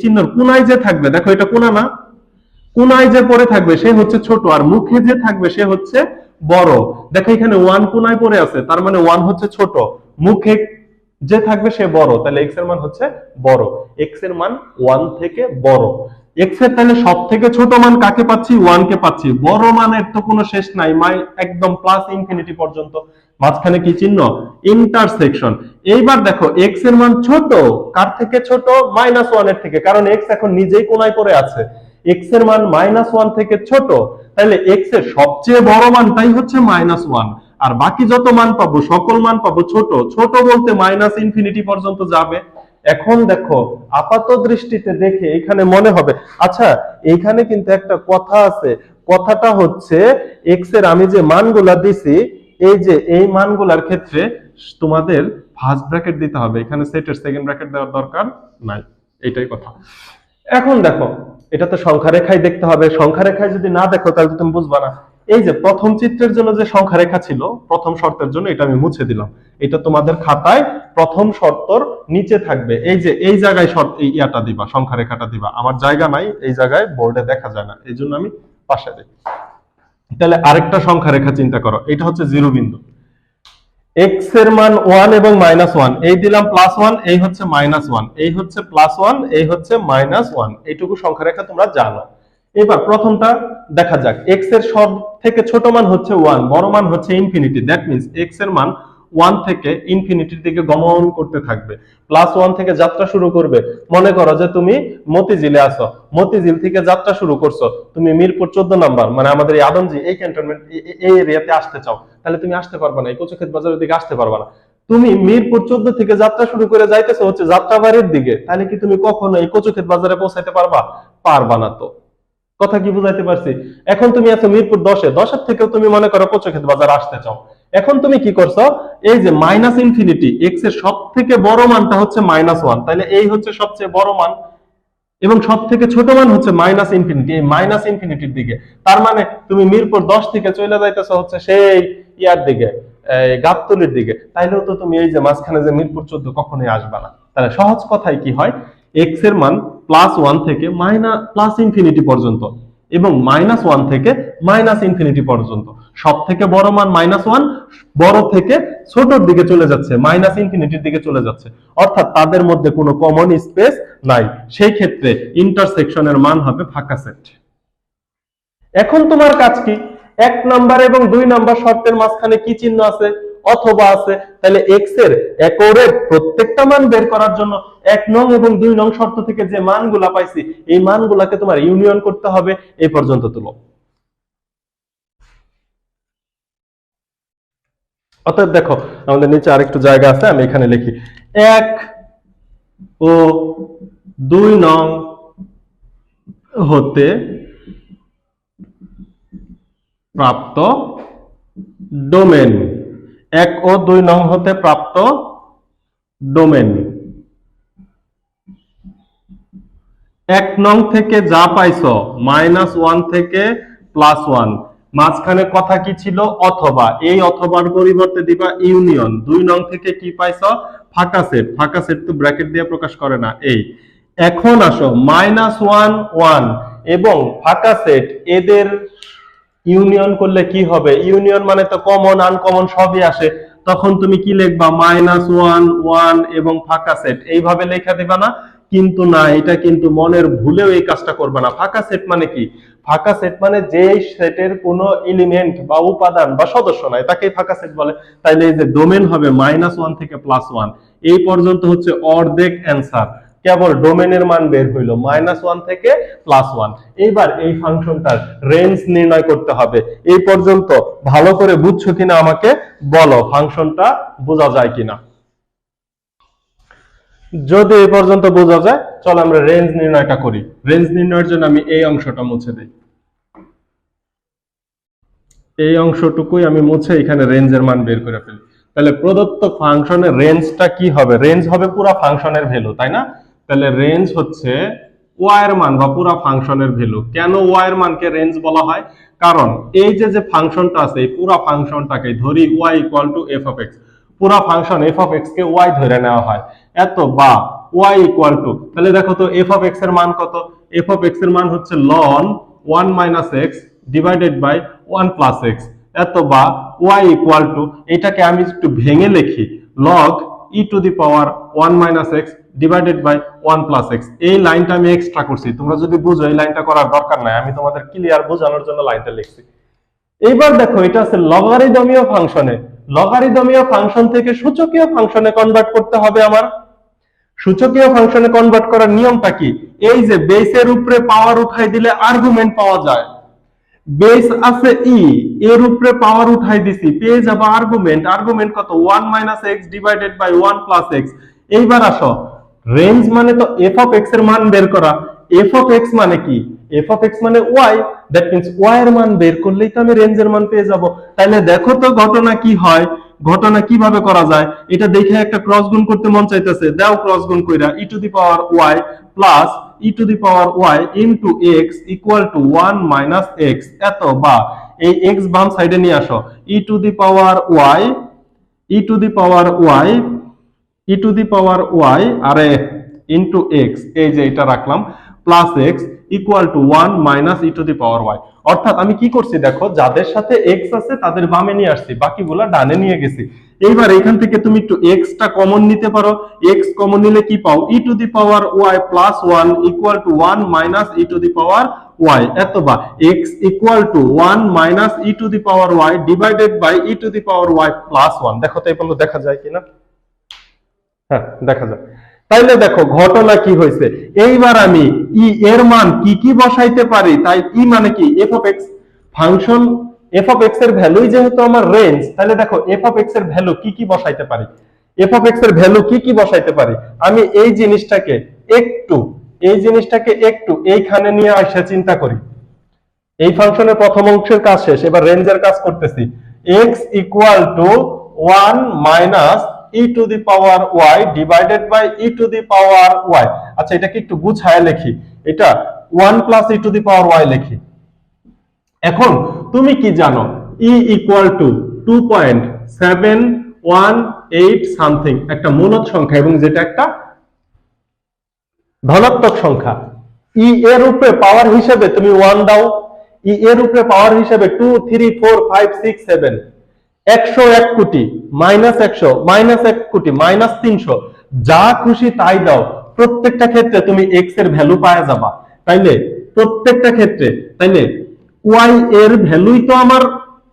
চিহ্নর কোণায় যে থাকবে, দেখো এটা কোণা না, কোণায় যে পড়ে থাকবে সে হচ্ছে ছোট, আর মুখে যে থাকবে সে হচ্ছে বড়। দেখো এখানে 1 কোণায় পড়ে আছে, তার মানে 1 হচ্ছে ছোট, মুখে যে থাকবে সে বড়, তাহলে x এর মান হচ্ছে বড়। x এর মান 1 থেকে বড়। x এর তাহলে সব থেকে ছোট মান কাকে পাচ্ছি? 1 কে পাচ্ছি। বড় মানের তো কোনো শেষ নাই, একদম প্লাস ইনফিনিটি পর্যন্ত। মাঝখানে কি চিহ্ন? ইন্টারসেকশন। এইবার দেখো x এর মান ছোট, কার থেকে ছোট? -1 এর থেকে, কারণ x এখন নিজেই কোণায় পড়ে আছে। x এর মান -1 থেকে ছোট, তাহলে x এর সবচেয়ে বড় মানটাই হচ্ছে -1, আর বাকি যত মান পাবো সকল মান পাবো ছোট। ছোট বলতে ∞ পর্যন্ত যাবে। এখন দেখো আপাত দৃষ্টিতে দেখে এখানে মনে হবে, আচ্ছা এইখানে কিন্তু একটা কথা আছে, কথাটা হচ্ছে x এর আমি যে মানগুলা দিছি, এই যে এই মানগুলার ক্ষেত্রে তোমাদের ফার্স্ট ব্র্যাকেট দিতে হবে, এখানে সেটের সেকেন্ড ব্র্যাকেট দেওয়ার দরকার নাই, এটাই কথা। এখন দেখো এটা তো সংখ্যা রেখায় দেখতে হবে, সংখ্যা রেখায় যদি না দেখো তাহলে তুমি বুঝবা না। এই যে প্রথম চিত্রের জন্য যে সংখ্যা রেখা ছিল প্রথম শর্তের জন্য, এটা আমি মুছে দিলাম। এটা তোমাদের খাতায় প্রথম শর্তর নিচে থাকবে, এই যে এই জায়গায় ইয়াটা দিবা, সংখ্যা রেখাটা দিবা। আমার জায়গা নাই, এই জায়গায় বোর্ডে দেখা যায় না, এই জন্য আমি পাশে দিই। তাহলে আরেকটা সংখ্যা রেখা চিন্তা করো, এটা হচ্ছে 0 বিন্দু, x এর মান 1 এবং -1, এই দিলাম +1, এই হচ্ছে -1, এই হচ্ছে +1, এই হচ্ছে -1, এইটুকু সংখ্যা রেখা তোমরা জানো। এবার প্রথমটা দেখা যাক, x এর সব থেকে ছোট মান হচ্ছে 1, বড় মান হচ্ছে ইনফিনিটি। দ্যাট মিন্স x এর মান 1 থেকে ইনফিনিটির দিকে গমন করতে থাকবে, +1 থেকে যাত্রা শুরু করবে। মনে করো যে তুমি মতিঝিলে আছো, মতিঝিল থেকে যাত্রা শুরু করছো, তুমি মিরপুর 14 নাম্বার, মানে আমাদের এই আদমজি এই ক্যান্টনমেন্ট এই এরিয়াতে আসতে চাও, তাহলে তুমি আসতে পারবে না, এই কচুক্ষেত বাজারের দিকে আসতে পারবে না। তুমি মিরপুর 14 থেকে যাত্রা শুরু করে যাইতেছো হচ্ছে যাত্রাবাড়ির দিকে, তাহলে কি তুমি কখনো এই কচুক্ষেত বাজারে পৌঁছাইতে পারবা? পারবা না। তো কথা কি বুঝাইতে পারছি? এখন তুমি আছো মিরপুর 10-এ, 10-এর থেকেও তুমি মনে করো কচুক্ষেত বাজার আসতে চাও। এখন তুমি কি করছো? এই যে ∞, x এর সব থেকে বড় মানটা হচ্ছে -1, তাহলে এই হচ্ছে সবচেয়ে বড় মান। এবং সব থেকে ছোট মান হচ্ছে মাইনাস ইনফিনিটি, এই মাইনাস ইনফিনিটির দিকে। তার মানে তুমি মিরপুর 10 থেকে চলে যাইতেছো হচ্ছে সেই ইয়ার দিকে, গাবতলির দিকে, তাইলেও তো তুমি এই যে মাঝখানে যে মিরপুর 14 কখনোই আসবা না। তাহলে সহজ কথায় কি হয়, এক্স এর মান +1 থেকে প্লাস ইনফিনিটি পর্যন্ত এবং -1 থেকে মাইনাস ইনফিনিটি পর্যন্ত। সব থেকে বড় মান -1, বড় থেকে ছোটর দিকে চলে যাচ্ছে, মাইনাস ইনফিনিটির দিকে চলে যাচ্ছে, অর্থাৎ তাদের মধ্যে কোনো কমন স্পেস নাই। সেই ক্ষেত্রে ইন্টারসেকশনের মান হবে ফাঁকা সেট। এখন তোমার কাজ কি, 1 নাম্বার এবং 2 নাম্বার শর্তের মাঝখানে কি চিহ্ন আছে, অথবা আছে। তাহলে এক্স এর অ্যাকোরেট প্রত্যেকটা মান বের করার জন্য 1 নং এবং 2 নং শর্ত থেকে যে মানগুলা পাইছি এই মানগুলাকে তোমার ইউনিয়ন করতে হবে। এই পর্যন্ত তুলো। অতএব দেখো আমাদের নিচে আরেকটু জায়গা আছে, আমি এখানে লিখি 1 ও 2 নং হতে প্রাপ্ত ডোমেন, 1 ও 2 নং হতে প্রাপ্ত ডোমেন। 1 নং থেকে যা পাইছো -1 থেকে +1, মাঝখানে কথা কি ছিল, অথবা, এই অথবার পরিবর্তে দিবা ইউনিয়ন। 2 নং থেকে কি পাইছো, ফাঁকা সেট। ফাঁকা সেট তো ব্র্যাকেট দিয়ে প্রকাশ করে না। এই এখন আসো -1 1 এবং ফাঁকা সেট এদের ইউনিয়ন করলে কি হবে, ইউনিয়ন মানে তো কমন আনকমন সবই আসে। তখন তুমি কি লিখবা, -1 1 এবং ফাঁকা সেট, এইভাবে লেখা দিবা না। কিন্তু না, এটা কিন্তু মনের ভুলেও এই কাজটা করবে না। ফাঁকা সেট মানে কি, ফাঁকা সেট মানে যে সেটের কোনো এলিমেন্ট বা উপাদান বা সদস্য নাই তাকেই ফাঁকা সেট বলে। তাইলে এই যে ডোমেন হবে -1 থেকে +1, এই পর্যন্ত হচ্ছে অর্ধেক অ্যান্সার। কেবল ডোমেনের মান বের হইলো -1 থেকে +1। এইবার এই ফাংশনটার রেঞ্জ নির্ণয় করতে হবে। এই পর্যন্ত ভালো করে বুঝছো কিনা আমাকে বলো, ফাংশনটা বোঝা যায় কিনা। যদি এই পর্যন্ত বোঝা যায়, চলো আমরা রেঞ্জ নির্ণয়টা করি। রেঞ্জ নির্ণয়ের জন্য আমি এই অংশটা মুছে দিই, এই অংশটুকুই আমি মুছে এখানে রেঞ্জের মান বের করে ফেলি। তাহলে প্রদত্ত ফাংশনের রেঞ্জটা কি হবে, রেঞ্জ হবে পুরো ফাংশনের ভ্যালু, তাই না? তাহলে রেঞ্জ হচ্ছে ওয়াই এর মান বা পুরো ফাংশনের ভ্যালু। কেন ওয়াই এর মানকে রেঞ্জ বলা হয়, কারণ এই যে ফাংশনটা আছে এই পুরো ফাংশনটাকে ধরি y = f of x, পুরো function f of x K y ধরে নেওয়া হয় এত, বা y = তাহলে দেখো তো f of x এর মান কত, f of x এর মান হচ্ছে ln 1 - x divided by 1 + x এত, বা y = এটাকে আমি একটু ভেঙে লিখি log e⁻1 - x divided by 1 + x। এই লাইনটা আমি এক্সট্রা করছি, তোমরা যদি বুঝো এই লাইনটা করার দরকার নাই, আমি তোমাদের ক্লিয়ার বোঝানোর জন্য লাইনটা লিখছি। এইবার দেখো এটা আছে লগারিদমীয় ফাংশনে। লগারিদমীয় ফাংশন থেকে সূচকীয় ফাংশনে কনভার্ট করতে হবে আমার। সূচকীয় ফাংশনে কনভার্ট করার নিয়মটা কি, এই যে বেসের উপরে পাওয়ার উঠাই দিলে আর্গুমেন্ট পাওয়া যায়। বেস আছে ই, এর উপরে পাওয়ার উঠাই দিছি, পেয়ে যাবো আর্গুমেন্ট। আর্গুমেন্ট কত, 1 - x ডিভাইডেড বাই 1 + x। এইবার আসো রেঞ্জ মানে তো f of x এর মান বের করা। f of x মানে কি, f of x মানে y, দ্যাট মিন্স y এর মান বের করলেই তো আমি রেঞ্জের মান পেয়ে যাব। তাহলে দেখো তো ঘটনা কি হয়, ঘটনা কিভাবে করা যায় এটা দেখে একটা ক্রস গুণ করতে মন চাইতেছে, দাও ক্রস গুণ কইরা e⁻y plus e⁻y into x equal to 1 - x এত, বা এই x বাম সাইডে নিয়ে আসো, e⁻y আরে ইনটু x, এই যে এটা রাখলাম, plus x equal to 1 - e⁻y। অর্থাৎ আমি কি করছি দেখো, যাদের সাথে x আছে তাদের বামে নিয়ে আসছি, বাকিগুলা ডানে নিয়ে গেছি। এইবার এখান থেকে তুমি একটু x টা কমন নিতে পারো, x কমন নিলে কি পাও, e⁻y plus 1 equal to 1 - e⁻y এত, বা x equal to 1 - e⁻y divided by e⁻y plus 1। দেখো তো এই পর্যন্ত দেখা যায় কিনা, হ্যাঁ দেখা যায়। তাইলে দেখো ঘটনা কি হয়েছে, এইবার আমি ই এর মান কি কি বসাইতে পারি। তাই ই মানে কি, f of x, function f of x এর ভ্যালুই যেহেতু আমার রেঞ্জ, তাহলে দেখো f of x এর ভ্যালু কি কি বসাইতে পারি। f of x এর ভ্যালু কি কি বসাইতে পারি, আমি এই জিনিসটাকে একটু এইখানে নিয়ে আসে চিন্তা করি। এই ফাংশনের প্রথম অংশের কাজ শেষ, এবার রেঞ্জের কাজ করতেছি। x equal to 1 - e⁻y divided by e⁻y। আচ্ছা এটাকে একটু গুছায় লিখি, এটা 1 plus e to the power y লিখি। এখন তুমি কি জানো ই ইকুয়াল টু 2.718 সামথিং একটা মূলদ সংখ্যা এবং যেটা একটা ধনাত্মক সংখ্যা। ই এর উপরে পাওয়ার হিসেবে তুমি 1 দাও, ই এর উপরে পাওয়ার হিসেবে 2 3 4 5 6 7 101 কোটি মাইনাস 100 মাইনাস 1 কোটি মাইনাস 300 যা খুশি তাই দাও, প্রত্যেকটা ক্ষেত্রে তুমি এক্স এর ভ্যালু পাওয়া যাবা, তাইলে প্রত্যেকটা ক্ষেত্রে তাইলে ওয়াই এর ভ্যালুই তো আমার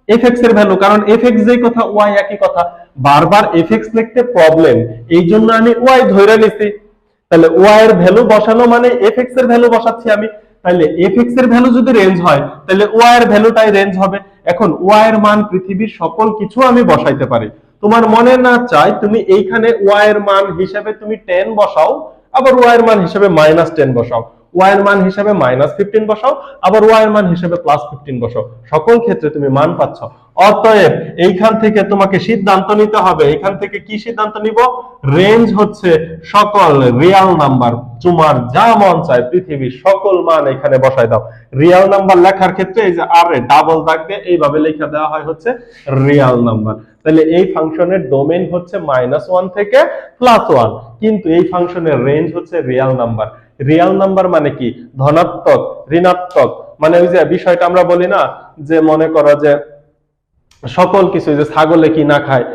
এফ এক্স এর ভ্যালু, কারণ এফ এক্স যেই কথা ওয়াই একই কথা, বারবার এফ এক্স লিখতে প্রবলেম, এই জন্য আমি ওয়াই ধরে নিছি। তাহলে ওয়াই এর ভ্যালু বসানো মানে এফ এক্স এর ভ্যালু বসাচ্ছি আমি, তাহলে এফ এক্স এর ভ্যালু যদি রেঞ্জ হয় তাহলে ওয়াই এর ভ্যালুটাই রেঞ্জ হবে। এখন ওয়াই এর মান পৃথিবীর সকল কিছু আমি বসাইতে পারি, তোমার মনে না চাই তুমি এইখানে ওয়াই এর মান হিসেবে তুমি 10 বসাও, আবার ওয়াই এর মান হিসেবে -10 বসাও, ওয়াই এর মান হিসেবে -15 বসাও, আবার ওয়াই এর মান হিসেবে +15 বসাও, সকল ক্ষেত্রে তুমি মান পাচ্ছ। অতএব এইখান থেকে তোমাকে সিদ্ধান্ত নিতে হবে, এইখান থেকে কি সিদ্ধান্ত নিব, রেঞ্জ হচ্ছে সকল রিয়েল নাম্বার, তোমার যা মন চায় পৃথিবীর সকল মান এখানে বসাই দাও। রিয়েল নাম্বার লেখার ক্ষেত্রে এই যে আর এ ডাবল দাগ দিয়ে এইভাবে লেখা দেওয়া হয় হচ্ছে রিয়েল নাম্বার। তাহলে এই ফাংশনের ডোমেইন হচ্ছে -1 থেকে +1, কিন্তু এই ফাংশনের রেঞ্জ হচ্ছে রিয়েল নাম্বার। রিয়েল নাম্বার মানে কি, ধনাত্মক ঋণাত্মক, মানে ওই যে বিষয়টা আমরা বলি না যে মনে করো যে সকল কিছু, যে ছাগলে কি না খায়,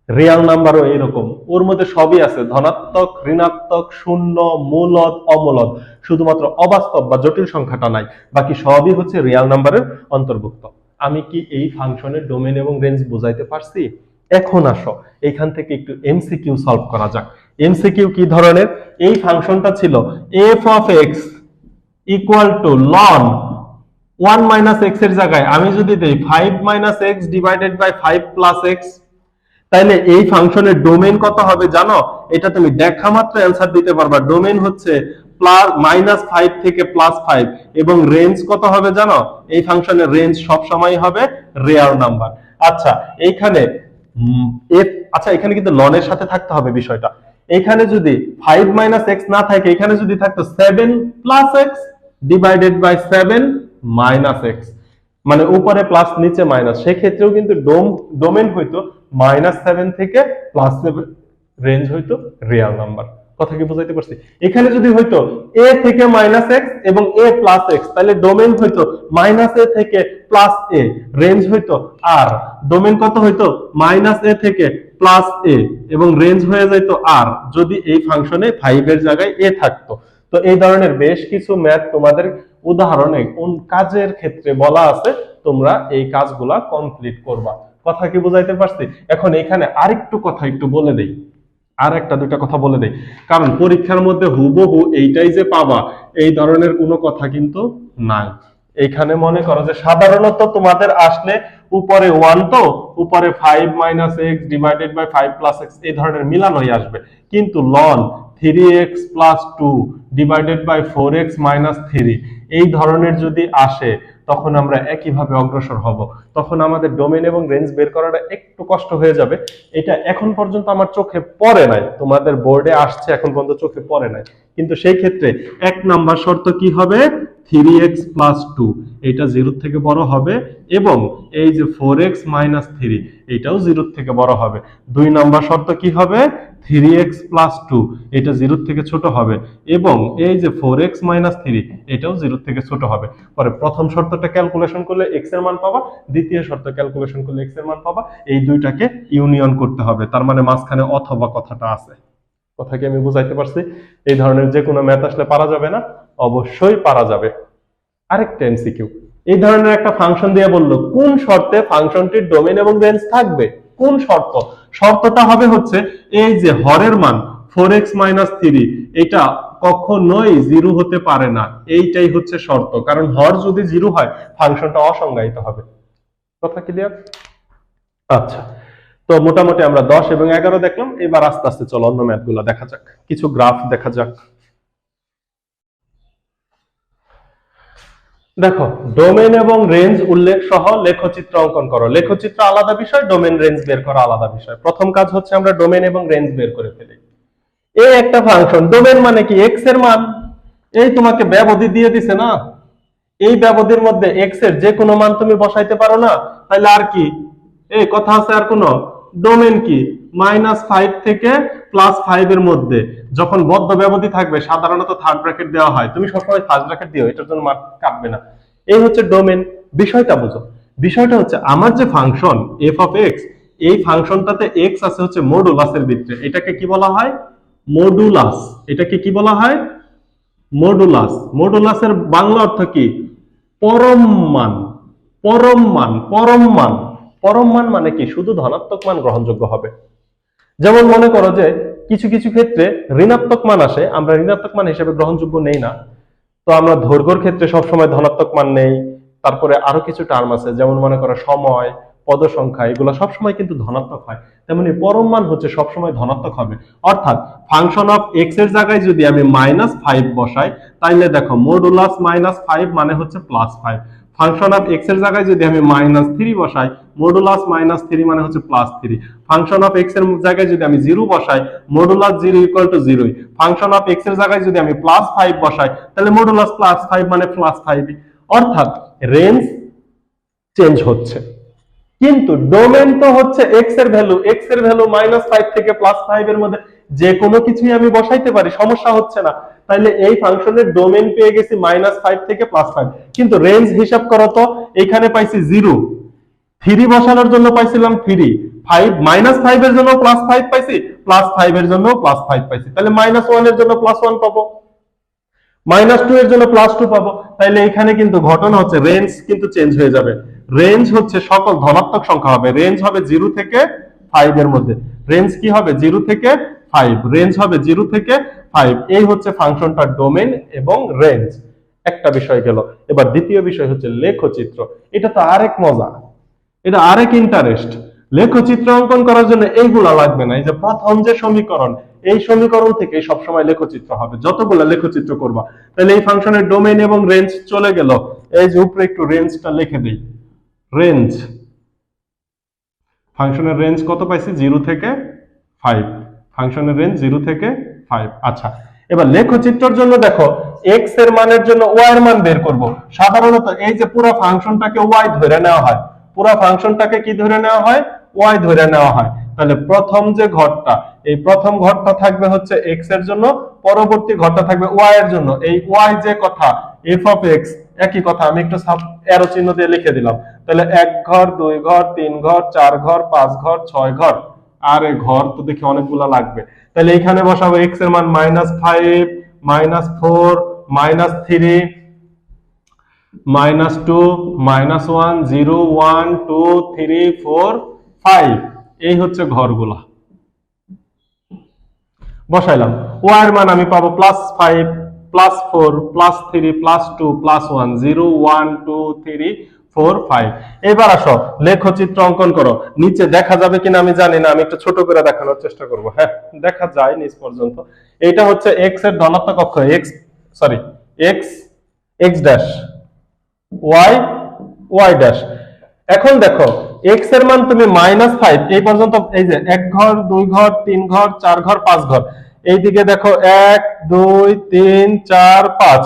রিয়েল নাম্বারও এরকম, ওর মধ্যে সবই আছে, ধনাত্মক ঋণাত্মক শূন্য মূলদ অমূলদ, শুধুমাত্র অবাস্তব বা জটিল সংখ্যাটা নাই, বাকি সবই হচ্ছে রিয়েল নাম্বারের অন্তর্ভুক্ত। আমি কি এই ফাংশনের ডোমেইন এবং রেঞ্জ বোঝাইতে পারছি? এখন আসো এইখান থেকে একটু এমসিকিউ সলভ করা যাক। এমসিকিউ কি ধরনের, এই ফাংশনটা ছিল f of x equal to লন 1 মাইনাস এক্স এর জায়গায় আমি যদি দেই 5 minus x divided by 5 plus x, তাইলে এই ফাংশনের ডোমেইন কত হবে জানো? এটা তুমি দেখা মাত্র অ্যানসার দিতে পারবা। ডোমেইন হচ্ছে -5 থেকে +5 এবং রেঞ্জ কত হবে জানো? এই ফাংশনের রেঞ্জ সব সময় হবে রিয়েল নাম্বার। আচ্ছা এইখানে আচ্ছা এখানে কিন্তু লন এর সাথে থাকতে হবে বিষয়টা। এখানে যদি 5 মাইনাস এক্স না থাকে, এখানে যদি থাকতো 7 plus x divided by 7 minus x, মানে উপরে প্লাস নিচে মাইনাস, সেক্ষেত্রেও কিন্তু ডোমেইন হইতো -7 থেকে +7, রেঞ্জ হইতো রিয়েল নাম্বার। কথা কি বুঝাইতে পারছি? এখানে যদি হইতো a থেকে -x এবং a প্লাস x, তাহলে ডোমেইন হইতো -a থেকে +a, রেঞ্জ হইতো r। ডোমেইন কত হইতো? -a থেকে +a এবং রেঞ্জ হয়ে যেত r, যদি এই ফাংশনে 5 এর জায়গায় a থাকতো। তো এই ধরনের বেশ কিছু ম্যাথ তোমাদের উদাহরণে কোন কাজের ক্ষেত্রে বলা আছে, তোমরা এই কাজগুলা কমপ্লিট করবা। কথা কি বুঝাইতে পারছি? এখন এখানে আরেকটু কথা একটু বলে দেই, আর একটা দুটা কথা বলে দেই, কারণ পরীক্ষার মধ্যে হুবহু এইটাই যে পাবা এই ধরনের কোনো কথা কিন্তু নাই। এখানে মনে করো যে সাধারণত তোমাদের আসলে উপরে 1 তো উপরে 5 minus x divided by 5 plus x এই ধরনের মিলানোই আসবে, কিন্তু লন 3x plus 2 divided by 4x minus 3 এই ধরনের যদি আসে তখন আমরা একইভাবে অগ্রসর হব, তখন আমাদের ডোমেইন এবং রেঞ্জ বের করাটা একটু কষ্ট হয়ে যাবে। এটা এখন পর্যন্ত আমার চোখে পড়ে নাই, তোমাদের বোর্ডে আসছে এখন পর্যন্ত চোখে পড়ে নাই, কিন্তু সেই ক্ষেত্রে 1 নাম্বার শর্ত কি হবে, 3x প্লাস 2 এটা 0 থেকে বড় হবে এবং এই যে 4x মাইনাস 3 এটাও 0 থেকে বড় হবে। 2 নাম্বার শর্ত কি হবে, 3x প্লাস 2 এটা 0 থেকে ছোট হবে এবং এই যে 4x মাইনাস 3 এটাও 0 থেকে ছোট হবে। পরে প্রথম শর্তটা ক্যালকুলেশন করলে x এর মান পাবা, দ্বিতীয় শর্ত ক্যালকুলেশন করলে x এর মান পাবা, এই দুইটাকে ইউনিয়ন করতে হবে, তার মানে মাঝখানে অথবা কথাটা আছে। কথা কি আমি বুঝাইতে পারছি? এই ধরনের যে কোনো ম্যাথ আসলে পারা যাবে না? অবশ্যই পারা যাবে। আরেকটা এমসিকিউ, এই ধরনের একটা ফাংশন দিয়ে বললো কোন শর্তে ফাংশনটির ডোমেইন এবং রেঞ্জ থাকবে, কোন শর্ত? শর্তটা হবে হচ্ছে এই যে হরের মান 4x মাইনাস 3 এটা কখনোই 0 হতে পারে না, এইটাই হচ্ছে শর্ত, কারণ হর যদি 0 হয় ফাংশনটা অসংজ্ঞায়িত হবে। কথা ক্লিয়ার? আচ্ছা, তো মোটামুটি আমরা 10 এবং 11 দেখলাম, এবার আস্তে আস্তে চলো অন্য ম্যাথগুলো দেখা যাক, কিছু গ্রাফ দেখা যাক। দেখো ডোমেইন এবং রেঞ্জ উল্লেখ সহ লেখচিত্র অঙ্কন করো। লেখচিত্র আলাদা বিষয়, ডোমেইন রেঞ্জ বের করা আলাদা বিষয়। প্রথম কাজ হচ্ছে আমরা ডোমেইন এবং রেঞ্জ বের করে ফেলি। এই একটা ফাংশন, ডোমেইন মানে কি, এক্স এর মান, এই তোমাকে ব্যবধি দিয়ে দিছে না, এই ব্যবধির মধ্যে এক্স এর যে কোনো মান তুমি বসাইতে পারো না, তাহলে আর কি এই কথা আছে আর কোনো ডোমেন কি -5 থেকে +5 এর মধ্যে যখন বদ্ধ ব্যবধি থাকবে সাধারণত থার্ড ব্র্যাকেট দেওয়া হয়, তুমি সবসময় ফার্স্ট ব্র্যাকেট দিও, এটার জন্য মার্ক কাটবে না। এই হচ্ছে ডোমেন। বিষয়টা বুঝো, বিষয়টা হচ্ছে আমার যে ফাংশন এফ অফ এক্স, এই ফাংশনটাতে এক্স আছে হচ্ছে মডুলাসের ভিতরে, এটাকে কি বলা হয় মডুলাস। এটাকে কি বলা হয় মডুলাস। মডুলাসের বাংলা অর্থ কি পরম মান। পরম মান, পরম মান, পরম মান মানে কি শুধু ধনাত্মক মান গ্রহণযোগ্য হবে। যেমন মনে করো যে কিছু কিছু ক্ষেত্রে ঋণাত্মক মান আসে, আমরা ঋণাত্মক মান হিসেবে গ্রহণযোগ্য নেই না, তো আমরা দৈর্ঘ্যের ক্ষেত্রে সবসময় ধনাত্মক মান নেই। তারপরে আরো কিছু টার্ম আছে, যেমন মনে করো সময়, পদ সংখ্যা, এগুলো সবসময় কিন্তু ধনাত্মক হয়। তেমনি পরম মান হচ্ছে সবসময় ধনাত্মক হবে। অর্থাৎ ফাংশন অফ এক্স এর জায়গায় যদি আমি -5 বসাই, তাইলে দেখো মডুলাস -5 মানে হচ্ছে +5। ফাংশন অফ এক্স এর জায়গায় যদি আমি -3 বসাই, মডুলাস -3 মানে হচ্ছে +3। ফাংশন অফ এক্স এর জায়গায় যদি আমি 0 বসাই, মডুলাস 0 = 0। ফাংশন অফ এক্স এর জায়গায় যদি আমি +5 বসাই, তাহলে মডুলাস +5 মানে +5। অর্থাৎ রেঞ্জ চেঞ্জ হচ্ছে, কিন্তু ডোমেন তো হচ্ছে এক্স এর ভ্যালু, এক্স এর ভ্যালু -5 থেকে +5 এর মধ্যে যে কোনো কিছুই আমি বসাইতে পারি, সমস্যা হচ্ছে না। তাহলে এই ফাংশনের ডোমেন পেয়ে গেছি -5 থেকে +5, কিন্তু রেঞ্জ হিসাব করো তো, এখানে পাইছি 0, 3 বসানোর জন্য পাইছিলাম 3, 5 -5 এর জন্য +5 পাইছি, +5 এর জন্য +5 পাইছি, তাহলে -1 এর জন্য +1 পাবো, -2 এর জন্য +2 পাবো। তাইলে এখানে কিন্তু ঘটনা হচ্ছে রেঞ্জ কিন্তু চেঞ্জ হয়ে যাবে। রেঞ্জ হচ্ছে সকল ধনাত্মক সংখ্যা হবে, রেঞ্জ হবে 0 থেকে 5 এর মধ্যে। রেঞ্জ কি হবে 0 থেকে 5, রেঞ্জ হবে 0 থেকে 5। এই হচ্ছে ফাংশনটার ডোমেন এবং রেঞ্জ। একটা বিষয় গেল, এবার দ্বিতীয় বিষয় হচ্ছে লেখচিত্র। এটা তো আরেক মজা, এটা আরেক ইন্টারেস্ট। লেখচিত্র অঙ্কন করার জন্য এইগুলা লাগবে না, এই যে প্রথম যে সমীকরণ, এই সমীকরণ থেকে সবসময় লেখচিত্র হবে, যতগুলা লেখচিত্র করবা। তাহলে এই ফাংশনের ডোমেইন এবং রেঞ্জ চলে গেল। এই যে উপরে একটু রেঞ্জটা লিখে দেই, রেঞ্জ ফাংশনের রেঞ্জ কত পাইছি 0 থেকে 5, ফাংশনের রেঞ্জ 0 থেকে 5। আচ্ছা, এবার লেখচিত্রের জন্য দেখো এক্স এর মানের জন্য ওয়াই এর মান বের করব। সাধারণত এই যে পুরো ফাংশনটাকে ওয়াই ধরে নেওয়া হয়, পুরো ফাংশনটাকে কি ধরে নেওয়া হয় ওয়াই ধরে নেওয়া হয়। তাহলে প্রথম যে ঘরটা, এই প্রথম ঘরটা থাকবে হচ্ছে এক্স এর জন্য, পরবর্তী ঘরটা থাকবে ওয়াই এর জন্য। এই ওয়াই যে কথা এফ অফ এক্স, একই কথা আমি একটু এরো চিহ্ন দিয়ে লিখে দিলাম। তাহলে 1 ঘর 2 ঘর 3 ঘর 4 ঘর 5 ঘর 6 ঘর, আর এই ঘর তো দেখি অনেকগুলা লাগবে। তাহলে এখানে বসাবো এক্স এর মান -5, -4, -3, -2, -1, 0, 1, 2, 3, 4, 5। এই হচ্ছে ঘরগুলা বসাইলাম। ওয়াই এর মান আমি পাবো +5, +4, +3, +2, +1, 0, 1, 2, 3, 4, 5। এবার আসো লেখচিত্র অঙ্কন করো। নিচে দেখা যাবে কিনা আমি জানি না, আমি একটু ছোট করে দেখানোর চেষ্টা করব। হ্যাঁ, দেখা যায় নিচ পর্যন্ত। এটা হচ্ছে এক্স এর ধনাত্মক অক্ষ, x sorry x x dash, y y dash. এখন দেখো এক্স এর মান তুমি -5 এই পর্যন্ত, এই যে 1 ঘর 2 ঘর 3 ঘর 4 ঘর 5 ঘর, এইদিকে দেখো 1 2 3 4 5,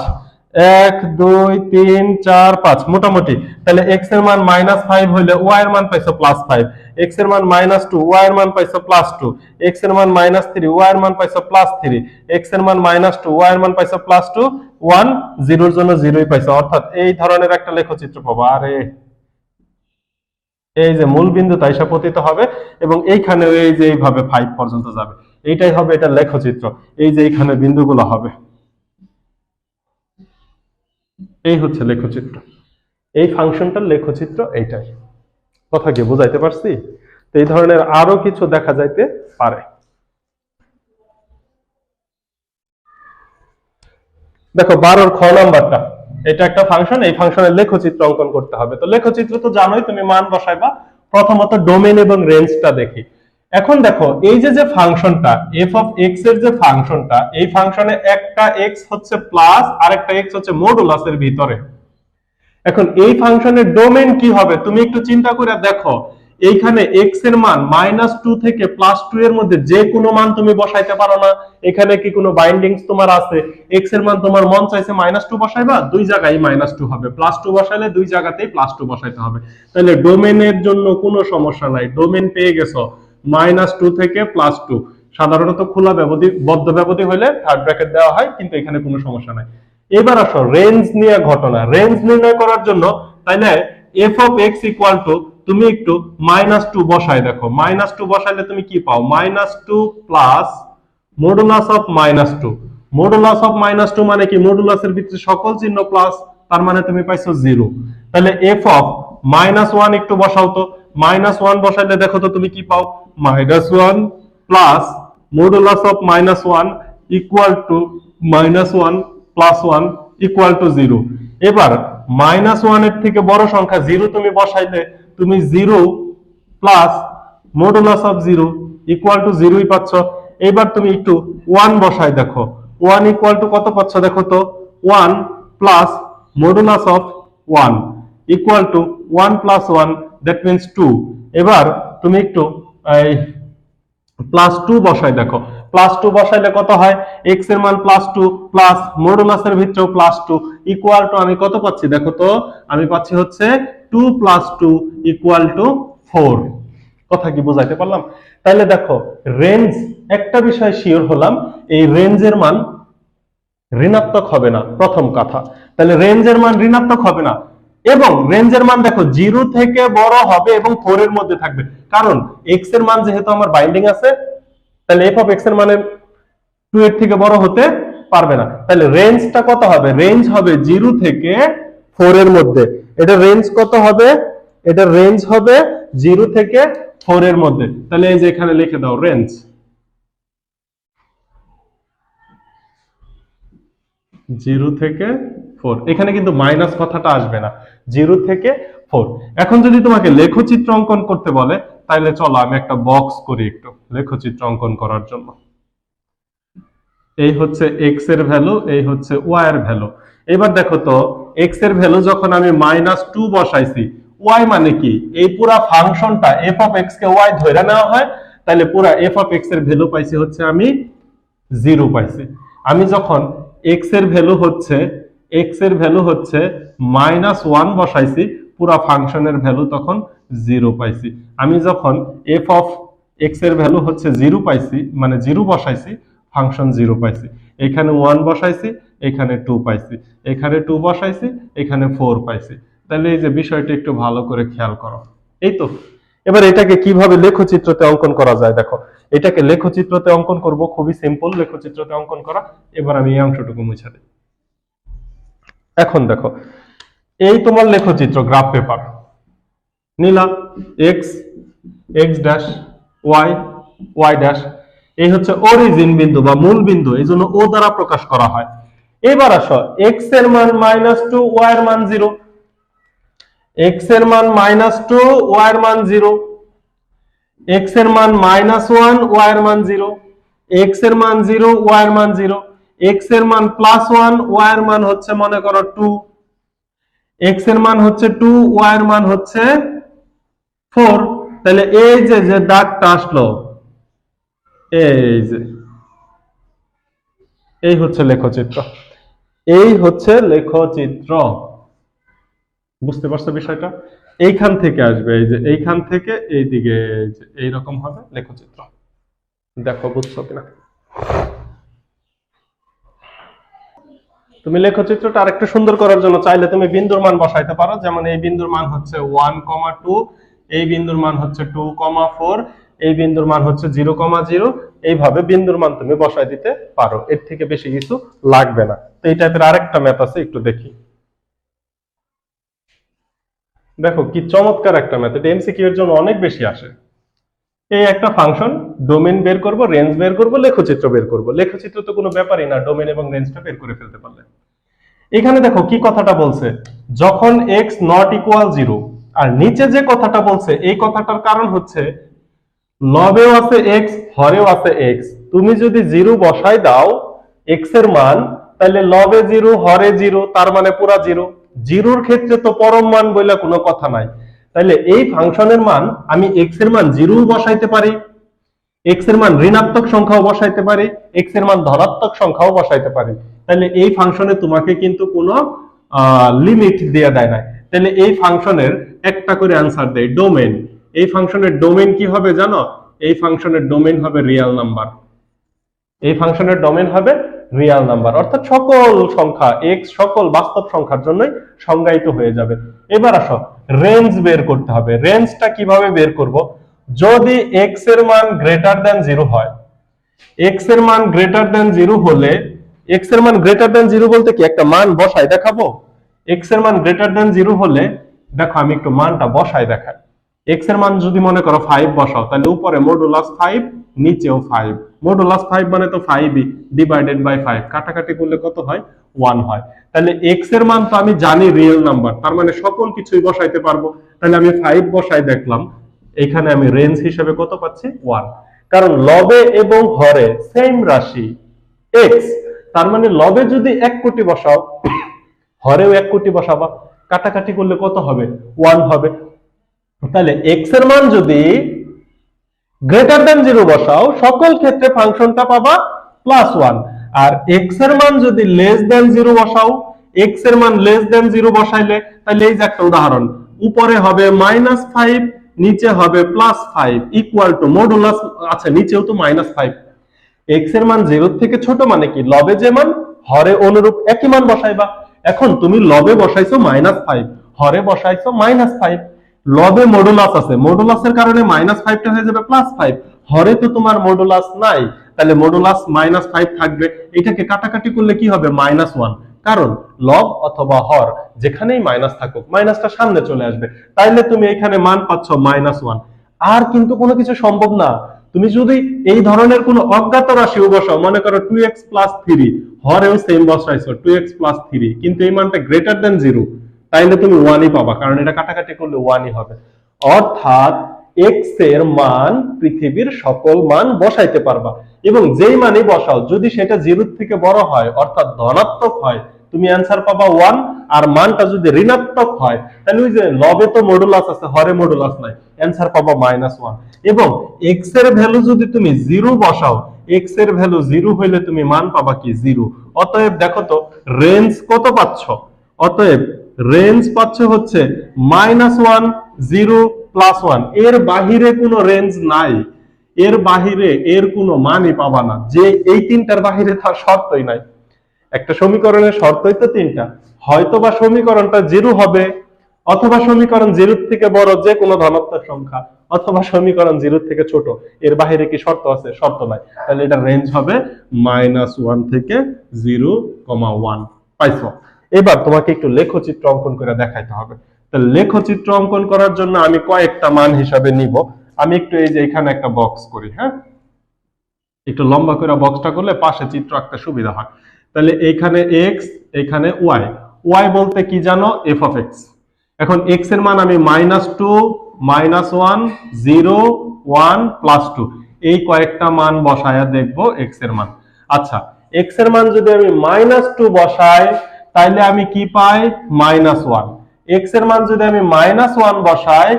1 2 3 4 5 মোটামুটি। তাহলে এক্স এর মান -5 হইলে ওয়াই এর মান পাইছো +5, এক্স এর মান -2 ওয়াই এর মান পাইছো +2, এক্স এর মান -3 ওয়াই এর মান পাইছো +3, এক্স এর মান -2 ওয়াই এর মান পাইছো +2, 1 0 এর জন্য 0ই পাইছো। অর্থাৎ এই ধরনের একটা লেখচিত্র পাবো। আরে এই যে মূল বিন্দু তাইসা পতিত হবে এবং এইখানে এই যে এইভাবে 5 পর্যন্ত যাবে, এইটাই হবে এটা লেখচিত্র। এই যে এইখানে বিন্দুগুলো হবে, এই হচ্ছে লেখচিত্র। এই ফাংশনটার লেখচিত্র এইটাই। কথা কি বুঝাইতে পারছি? তো এই ধরনের আরো কিছু দেখা যাইতে পারে। দেখো 12 খ নাম্বারটা, এটা একটা ফাংশন, এই ফাংশনের লেখচিত্র অঙ্কন করতে হবে। তো লেখচিত্র তো জানোই, তুমি মান বসাইবা। প্রথমত ডোমেইন এবং রেঞ্জটা দেখি। এখন দেখো এই যে ফাংশনটা এফ অফ এক্স এর যে ফাংশনটা, এই ফাংশনে একটা এক্স হচ্ছে প্লাস আর একটা এক্স হচ্ছে মডুলাসের ভিতরে। এখন এই ফাংশনের ডোমেইন কি হবে তুমি একটু চিন্তা করে দেখো। এইখানে x এর মান -2 থেকে +2 এর মধ্যে যে কোনো মান তুমি বসাইতে পারো না। এখানে কি কোনো বাইন্ডিংস তোমার আছে? x এর মান তোমার মন চাইছে -2 বসাইবা, দুই জায়গায় -2 হবে, +2 বসাইলে দুই জায়গাতেই +2 বসাইতে হবে। তাহলে ডোমেনের জন্য কোনো সমস্যা নাই, ডোমেন পেয়ে গেছো -2 থেকে +2। সাধারণত খোলা ব্যবধি বদ্ধ ব্যবধি হলে থার্ড ব্র্যাকেট দেওয়া হয়, কিন্তু এখানে কোনো সমস্যা নাই। এবার আসো রেঞ্জ নিয়ে ঘটনা। রেঞ্জ নির্ণয় করার জন্য তাইলে f of x equal to তুমি একটু -2 বসাই দেখো, -2 বসাইলে তুমি কি পাও? -2 plus modulus of -2। Modulus of -2 মানে কি? মডুলাসের ভিতরে সকল চিহ্ন প্লাস, তার মানে তুমি পাইছো 0। তাহলে f of -1 একটু বসাও তো, -1 বসাইলে দেখো তো তুমি কি পাও? -1 plus modulus of -1 equal to -1 plus 1 equal to 0। এবার -1 এর থেকে বড় সংখ্যা 0 তুমি বসাইলে তুমি 0 plus modulus of 0 equal to 0ই পাচ্ছ। এবার তুমি একটু 1 বসাই দেখো, 1 ইকুয়াল টু কত পাচ্ছ দেখো তো? 1 plus modulus of 1 equal to 1 plus 1, that means 2। এবার তুমি একটু +2 বসাই দেখো, +2 বসাইলে কত হয়? x এর মান +2 প্লাস মডুলাসের ভিতরেও +2 ইকুয়াল টু আমি কত পাচ্ছি দেখো তো? আমি পাচ্ছি হচ্ছে 2 + 2 ইকুয়াল টু 4। কথা কি বুঝাইতে পারলাম? তাহলে দেখো রেঞ্জ, একটা বিষয় শিওর হলাম, এই রেঞ্জের মান ঋণাত্মক হবে না, প্রথম কথা। তাহলে রেঞ্জের মান ঋণাত্মক হবে না, এবং রেঞ্জের মান দেখো 0 থেকে বড় হবে এবং 4 এর মধ্যে থাকবে, কারণ x এর মান যেহেতু আমার বাইন্ডিং আছে, তাহলে f of x এর মানে 2 এর থেকে বড় হতে পারবে না। তাহলে রেঞ্জটা কত হবে? রেঞ্জ হবে 0 থেকে 4 এর মধ্যে। এটা রেঞ্জ কত হবে? এটা রেঞ্জ হবে 0 থেকে 4 এর মধ্যে। তাহলে এই যে এখানে লিখে দাও রেঞ্জ 0 থেকে 4। এখানে কিন্তু মাইনাস কথাটা আসবে না, 0 থেকে 4। এখন যদি তোমাকে লেখচিত্র অঙ্কন করতে বলে, তাহলে চলো আমি একটা বক্স করি একটু লেখচিত্র অঙ্কন করার জন্য। এই হচ্ছে x এর ভ্যালু, এই হচ্ছে y এর ভ্যালু। এবার দেখো তো x এর ভ্যালু যখন আমি -2 বসাইছি, y মানে কি? এই পুরা ফাংশনটা f of x K y ধরে নেওয়া হয়, তাহলে পুরা f of x এর ভ্যালু পাইছি হচ্ছে আমি 0 পাইছি। আমি যখন x এর ভ্যালু হচ্ছে -1 বসাইছি, পুরা ফাংশনের ভ্যালু তখন 0 পাইছি। আমি যখন f of x এর ভ্যালু হচ্ছে 0 পাইছি, মানে 0 বসাইছি, ফাংশন 0 পাইছি। এখানে 1 বসাইছি, এখানে 2 পাইছি, এখানে 2 বসাইছি, এখানে 4 পাইছি। তাহলে এই যে বিষয়টা একটু ভালো করে খেয়াল করো, এই তো। এবার এটাকে কিভাবে লেখচিত্রতে অঙ্কন করা যায় দেখো। এটাকে লেখচিত্রতে অঙ্কন করব, খুবই সিম্পল লেখচিত্রতে অঙ্কন করা। এবার আমি এই অংশটুকু মুছে দিই। এখন দেখো, এই তোমার লেখচিত্র গ্রাফ পেপার নিলাম, x x dash y y dash, এই হচ্ছে অরিজিন বিন্দু বা মূল বিন্দু, এই জন্য ও দ্বারা প্রকাশ করা হয়। এবার আসো x এর মান -2, y এর মান 0। x এর মান -2, y এর মান 0। x এর মান -1, y এর মান 0। x এর মান 0, y এর মান 0। x এর মান +1, y এর মান হচ্ছে মনে করো 2। x এর মান হচ্ছে 2, y এর মান হচ্ছে 4। তাহলে এই যে যে দাগটা আসলো, এই যে এই হচ্ছে লেখচিত্র, এই হচ্ছে লেখচিত্র। বুঝতে পারছো বিষয়টা? এইখান থেকে আসবে, এই যে এইখান থেকে এইদিকে এইরকম হবে লেখচিত্র। দেখো বুঝছো কিনা? তুমি লেখচিত্রটা আরেকটু সুন্দর করার জন্য চাইলে তুমি বিন্দুর মান বসাইতে পারো। যেমন এই বিন্দুর মান হচ্ছে 1,2, এই বিন্দুর মান হচ্ছে 2,4, এই বিন্দুর মান হচ্ছে 0,0। এইভাবে বিন্দুর মান তুমি বসাই দিতে পারো, এর থেকে বেশি কিছু লাগবে না। তো এই টাইপের আরেকটা ম্যাথ আছে, একটু দেখি। দেখো কি চমৎকার একটা ম্যাথ, এটা এমসিকিউ এর জন্য অনেক বেশি আসে। এই একটা ফাংশন, ডোমেন বের করব, রেঞ্জ বের করব, লেখচিত্র বের করব। লেখচিত্র তো কোনো ব্যাপারই না, ডোমেন এবং রেঞ্জটা বের করে ফেলতে পারলে। এখানে দেখো কি কথাটা বলছে, যখন x নট ইকুয়াল 0। আর নিচে যে কথাটা বলছে, এই কথাটার কারণ হচ্ছে লবেও আছে x, হরেও আছে x। তুমি যদি 0 বসাই দাও x এর মান, তাহলে লবে 0, হরে 0, তার মানে পুরা 0। 0 এর ক্ষেত্রে তো পরম মান বইলা কোনো কথা নাই। তাহলে এই ফাংশনের মান আমি এক্স এর মান 0 বসাইতে পারি, এক্স এর মান ঋণাত্মক সংখ্যাও বসাইতে পারি, এক্স এর মান ধনাত্মক সংখ্যাও বসাইতে পারি। তাহলে এই ফাংশনে তোমাকে কিন্তু কোনো লিমিট দেয়া দেয় না। তাহলে এই ফাংশনের একটা করে অ্যান্সার দেয় ডোমেন। এই ফাংশনের ডোমেন কি হবে জানো? এই ফাংশনের ডোমেন হবে রিয়েল নাম্বার। এই ফাংশনের ডোমেন হবে রিয়েল নাম্বার, অর্থাৎ সকল সংখ্যা এক্স সকল বাস্তব সংখ্যার জন্যই সংজ্ঞায়িত হয়ে যাবে। এবার আসো রেঞ্জ বের করতে হবে। রেঞ্জটা কিভাবে বের করব? যদি এক্স এর মান গ্রেটার দ্যান 0 হয়, এক্স এর মান গ্রেটার দ্যান 0 হলে, এক্স এর মান গ্রেটার দ্যান 0 বলতে কি একটা মান বসাই দেখাবো? এক্স এর মান গ্রেটার দ্যান 0 হলে দেখো আমি একটু মানটা বসাই দেখাই। এক্স এর মান যদি মনে করো 5 বসাও, তাহলে উপরে মডুলাস 5, নিচেও 5। মডুলাস 5 মানে তো 5ই ডিভাইডেড বাই 5, কাটাকাটি করলে কত হয়? 1 হয়। তাহলে এক্স এর মান তো আমি জানি রিয়েল নাম্বার, তার মানে সকল কিছুই বসাইতে পারবো। তাহলে আমি 5 বসাই দেখলাম, এখানে আমি রেঞ্জ হিসেবে কত পাচ্ছি? 1। কারণ লবে এবং হরে সেম রাশি এক্স, তার মানে লবে যদি 1 কোটি বসাও, হরেও 1 কোটি বসাবা, কাটাকাটি করলে কত হবে? 1 হবে। তাহলে এক্স এর মান যদি গ্রেটার দ্যান 0 বসাও, সকল ক্ষেত্রে ফাংশনটা পাবা +1। আর এক্স এর মান যদি লেস দ্যান 0 বসাও, এক্স এর মান লেস দ্যান 0 বসাইলে, তাহলে এই যে একটা উদাহরণ, উপরে হবে -5, নিচে হবে +5 ইকুয়াল টু মডুলাস, আচ্ছা নিচেও তো -5। এক্স এর মান 0 থেকে ছোট মানে কি? লবে যে মান হরে অনুরূপ একই মান বসাইবা। এখন তুমি লবে বসাইছো -5, হরে বসাইছো -5। লবে মডুলাস আছে, মডুলাসের কারণে -5টা হয়ে যাবে +5। হরে তো তোমার মডুলাস নাই, তাহলে মডুলাস -5 থাকবে। এটাকে কাটাকাটি করলে কি হবে? -1। কারণ লব অথবা হর যেখানেই মাইনাস থাকুক, মাইনাসটা সামনে চলে আসবে। তাইলে তুমি এখানে মান পাচ্ছ -1। আর কিন্তু কোনো কিছু সম্ভব না। তুমি যদি এই ধরনের কোনো অজ্ঞাত রাশি বসাও, মনে করো 2x + 3, হরেও সেম বসাইছো 2x + 3, কিন্তু এই মানটা গ্রেটার দ্যান 0, তাইলে তুমি 1ই পাবা, কারণ এটা কাটাকাটি করলে 1ই হবে। অর্থাৎ x এর মান পৃথিবীর সকল মান বসাইতে পারবা, এবং যেই মানই বসাও যদি সেটা 0 থেকে বড় হয়, অর্থাৎ ধনাত্মক হয়, তুমি অ্যান্সার পাবা 1। আর মানটা যদি ঋণাত্মক হয়, তাহলে ওই যে লবে তো মডুলাস আছে, হরে মডুলাস নাই, অ্যান্সার পাবা -1। এবং x এর ভ্যালু যদি তুমি 0 বসাও, x এর ভ্যালু 0 হইলে তুমি মান পাবা কি? 0। অতএব দেখো তো রেঞ্জ কত পাচ্ছ? অতএব রেঞ্জ পাচ্ছ হচ্ছে -1, 0, +1। এর বাহিরে কোনো রেঞ্জ নাই, এর বাহিরে এর কোনো মানই পাবা না। যে এই তিনটার বাহিরে তার শর্তই নাই। একটা সমীকরণের শর্তই তো তিনটা, হয়তোবা সমীকরণটা 0 হবে, অথবা সমীকরণ 0 থেকে বড় যে কোনো ধনাত্মক সংখ্যা, অথবা সমীকরণ 0 থেকে ছোট। এর বাহিরে কি শর্ত আছে? শর্ত নাই। তাহলে এটা রেঞ্জ হবে -1 থেকে 0,1। পাইছো? এবার তোমাকে একটু লেখচিত্র অঙ্কন করে দেখাইতে হবে। তাহলে লেখচিত্র অঙ্কন করার জন্য আমি কয়েকটা মান হিসাবে নিব। আমি একটু এই যে এখানে একটা বক্স করি, হ্যাঁ, একটু লম্বা করে বক্সটা করলে পাশে চিত্র আঁকতে সুবিধা হয়। তাহলে এখানে x, এখানে y। y বলতে কি জানো? f(x). এখন x এর মান আমি -2, -1, 0, 1, +2 এই কয়েকটা মান বসায়া দেখবো x এর মান। আচ্ছা, x এর মান যদি আমি -2 বসাই, তাইলে আমি কি পাই? -1। x এর মান যদি আমি -1 বসাই,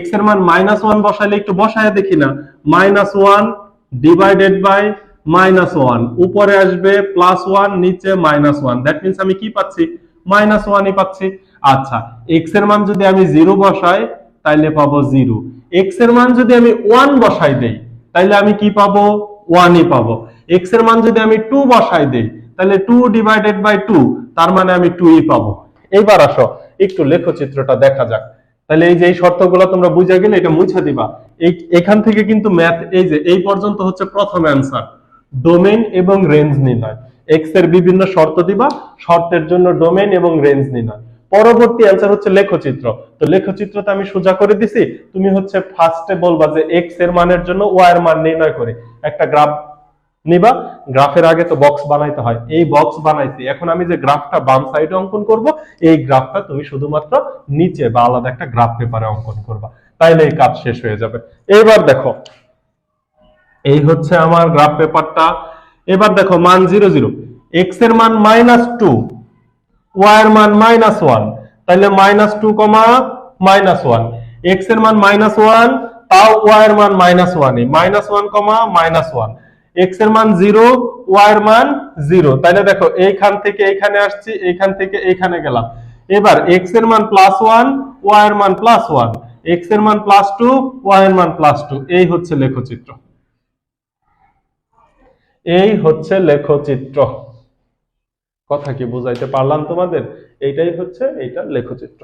x এর মান -1 বসাইলে একটু বসায়া দেখি না, -1 ডিভাইডেড বাই -1, উপরে আসবে +1, নিচে -1, দ্যাট মিন্স আমি কি পাচ্ছি? -1ই পাচ্ছি। আচ্ছা, x এর মান যদি আমি 0 বসাই, তাইলে পাবো 0। x এর মান যদি আমি 1 বসাই দেই, তাইলে আমি কি পাবো? 1ই পাবো। x এর মান যদি আমি 2 বসাই দেই, তাহলে 2 ডিভাইডেড বাই 2, তার মানে আমি 2ই পাবো। এইবার আসো একটু লেখচিত্রটা দেখা যাক। তাহলে এই যে এই শর্তগুলো তোমরা বুঝে গেলে এটা মুছে দিবা। এখান থেকে কিন্তু ম্যাথ এই যে এই পর্যন্ত হচ্ছে প্রথম অ্যান্সার, ডোমেইন এবং রেঞ্জ নির্ণয়। এক্স এর বিভিন্ন শর্ত দিবা, শর্তের জন্য ডোমেইন এবং রেঞ্জ নির্ণয়। পরবর্তী অ্যান্সার হচ্ছে লেখচিত্র। তো লেখচিত্রটা আমি সোজা করে দিছি, তুমি হচ্ছে ফার্স্টে বলবা যে এক্স এর মানের জন্য ওয়াই এর মান নির্ণয় করে একটা গ্রাফ নিবা। গ্রাফের আগে তো বক্স বানাইতে হয়, এই বক্স বানাইছি। এখন আমি যে গ্রাফটা বাম সাইডে অঙ্কন করব, এই গ্রাফটা তুমি শুধুমাত্র নিচে বা আলাদা একটা গ্রাফ পেপারে অঙ্কন করবা, তাইলে এই কাজ শেষ হয়ে যাবে। এবার দেখো, এই হচ্ছে আমার গ্রাফ পেপারটা। এবার দেখো মান 0 0, x এর মান -2, y এর মান -1, তাহলে -2, -1। এক্স এর মান -1, তাও ওয়াই এর মান -1, -1, -1, এক্স এর মান 0, ওয়াই এর মান 0। তাহলে দেখো এইখান থেকে এইখানে আসছি, এইখান থেকে এইখানে গেলাম। এবার এক্স এর মান +1, ওয়াই এর মান +1, এক্স এর মান +2, ওয়াই এর মান +2। এই হচ্ছে লেখচিত্র, এই হচ্ছে লেখচিত্র। কথা কি বুঝাইতে পারলাম তোমাদের? এইটাই হচ্ছে এইটার লেখচিত্র।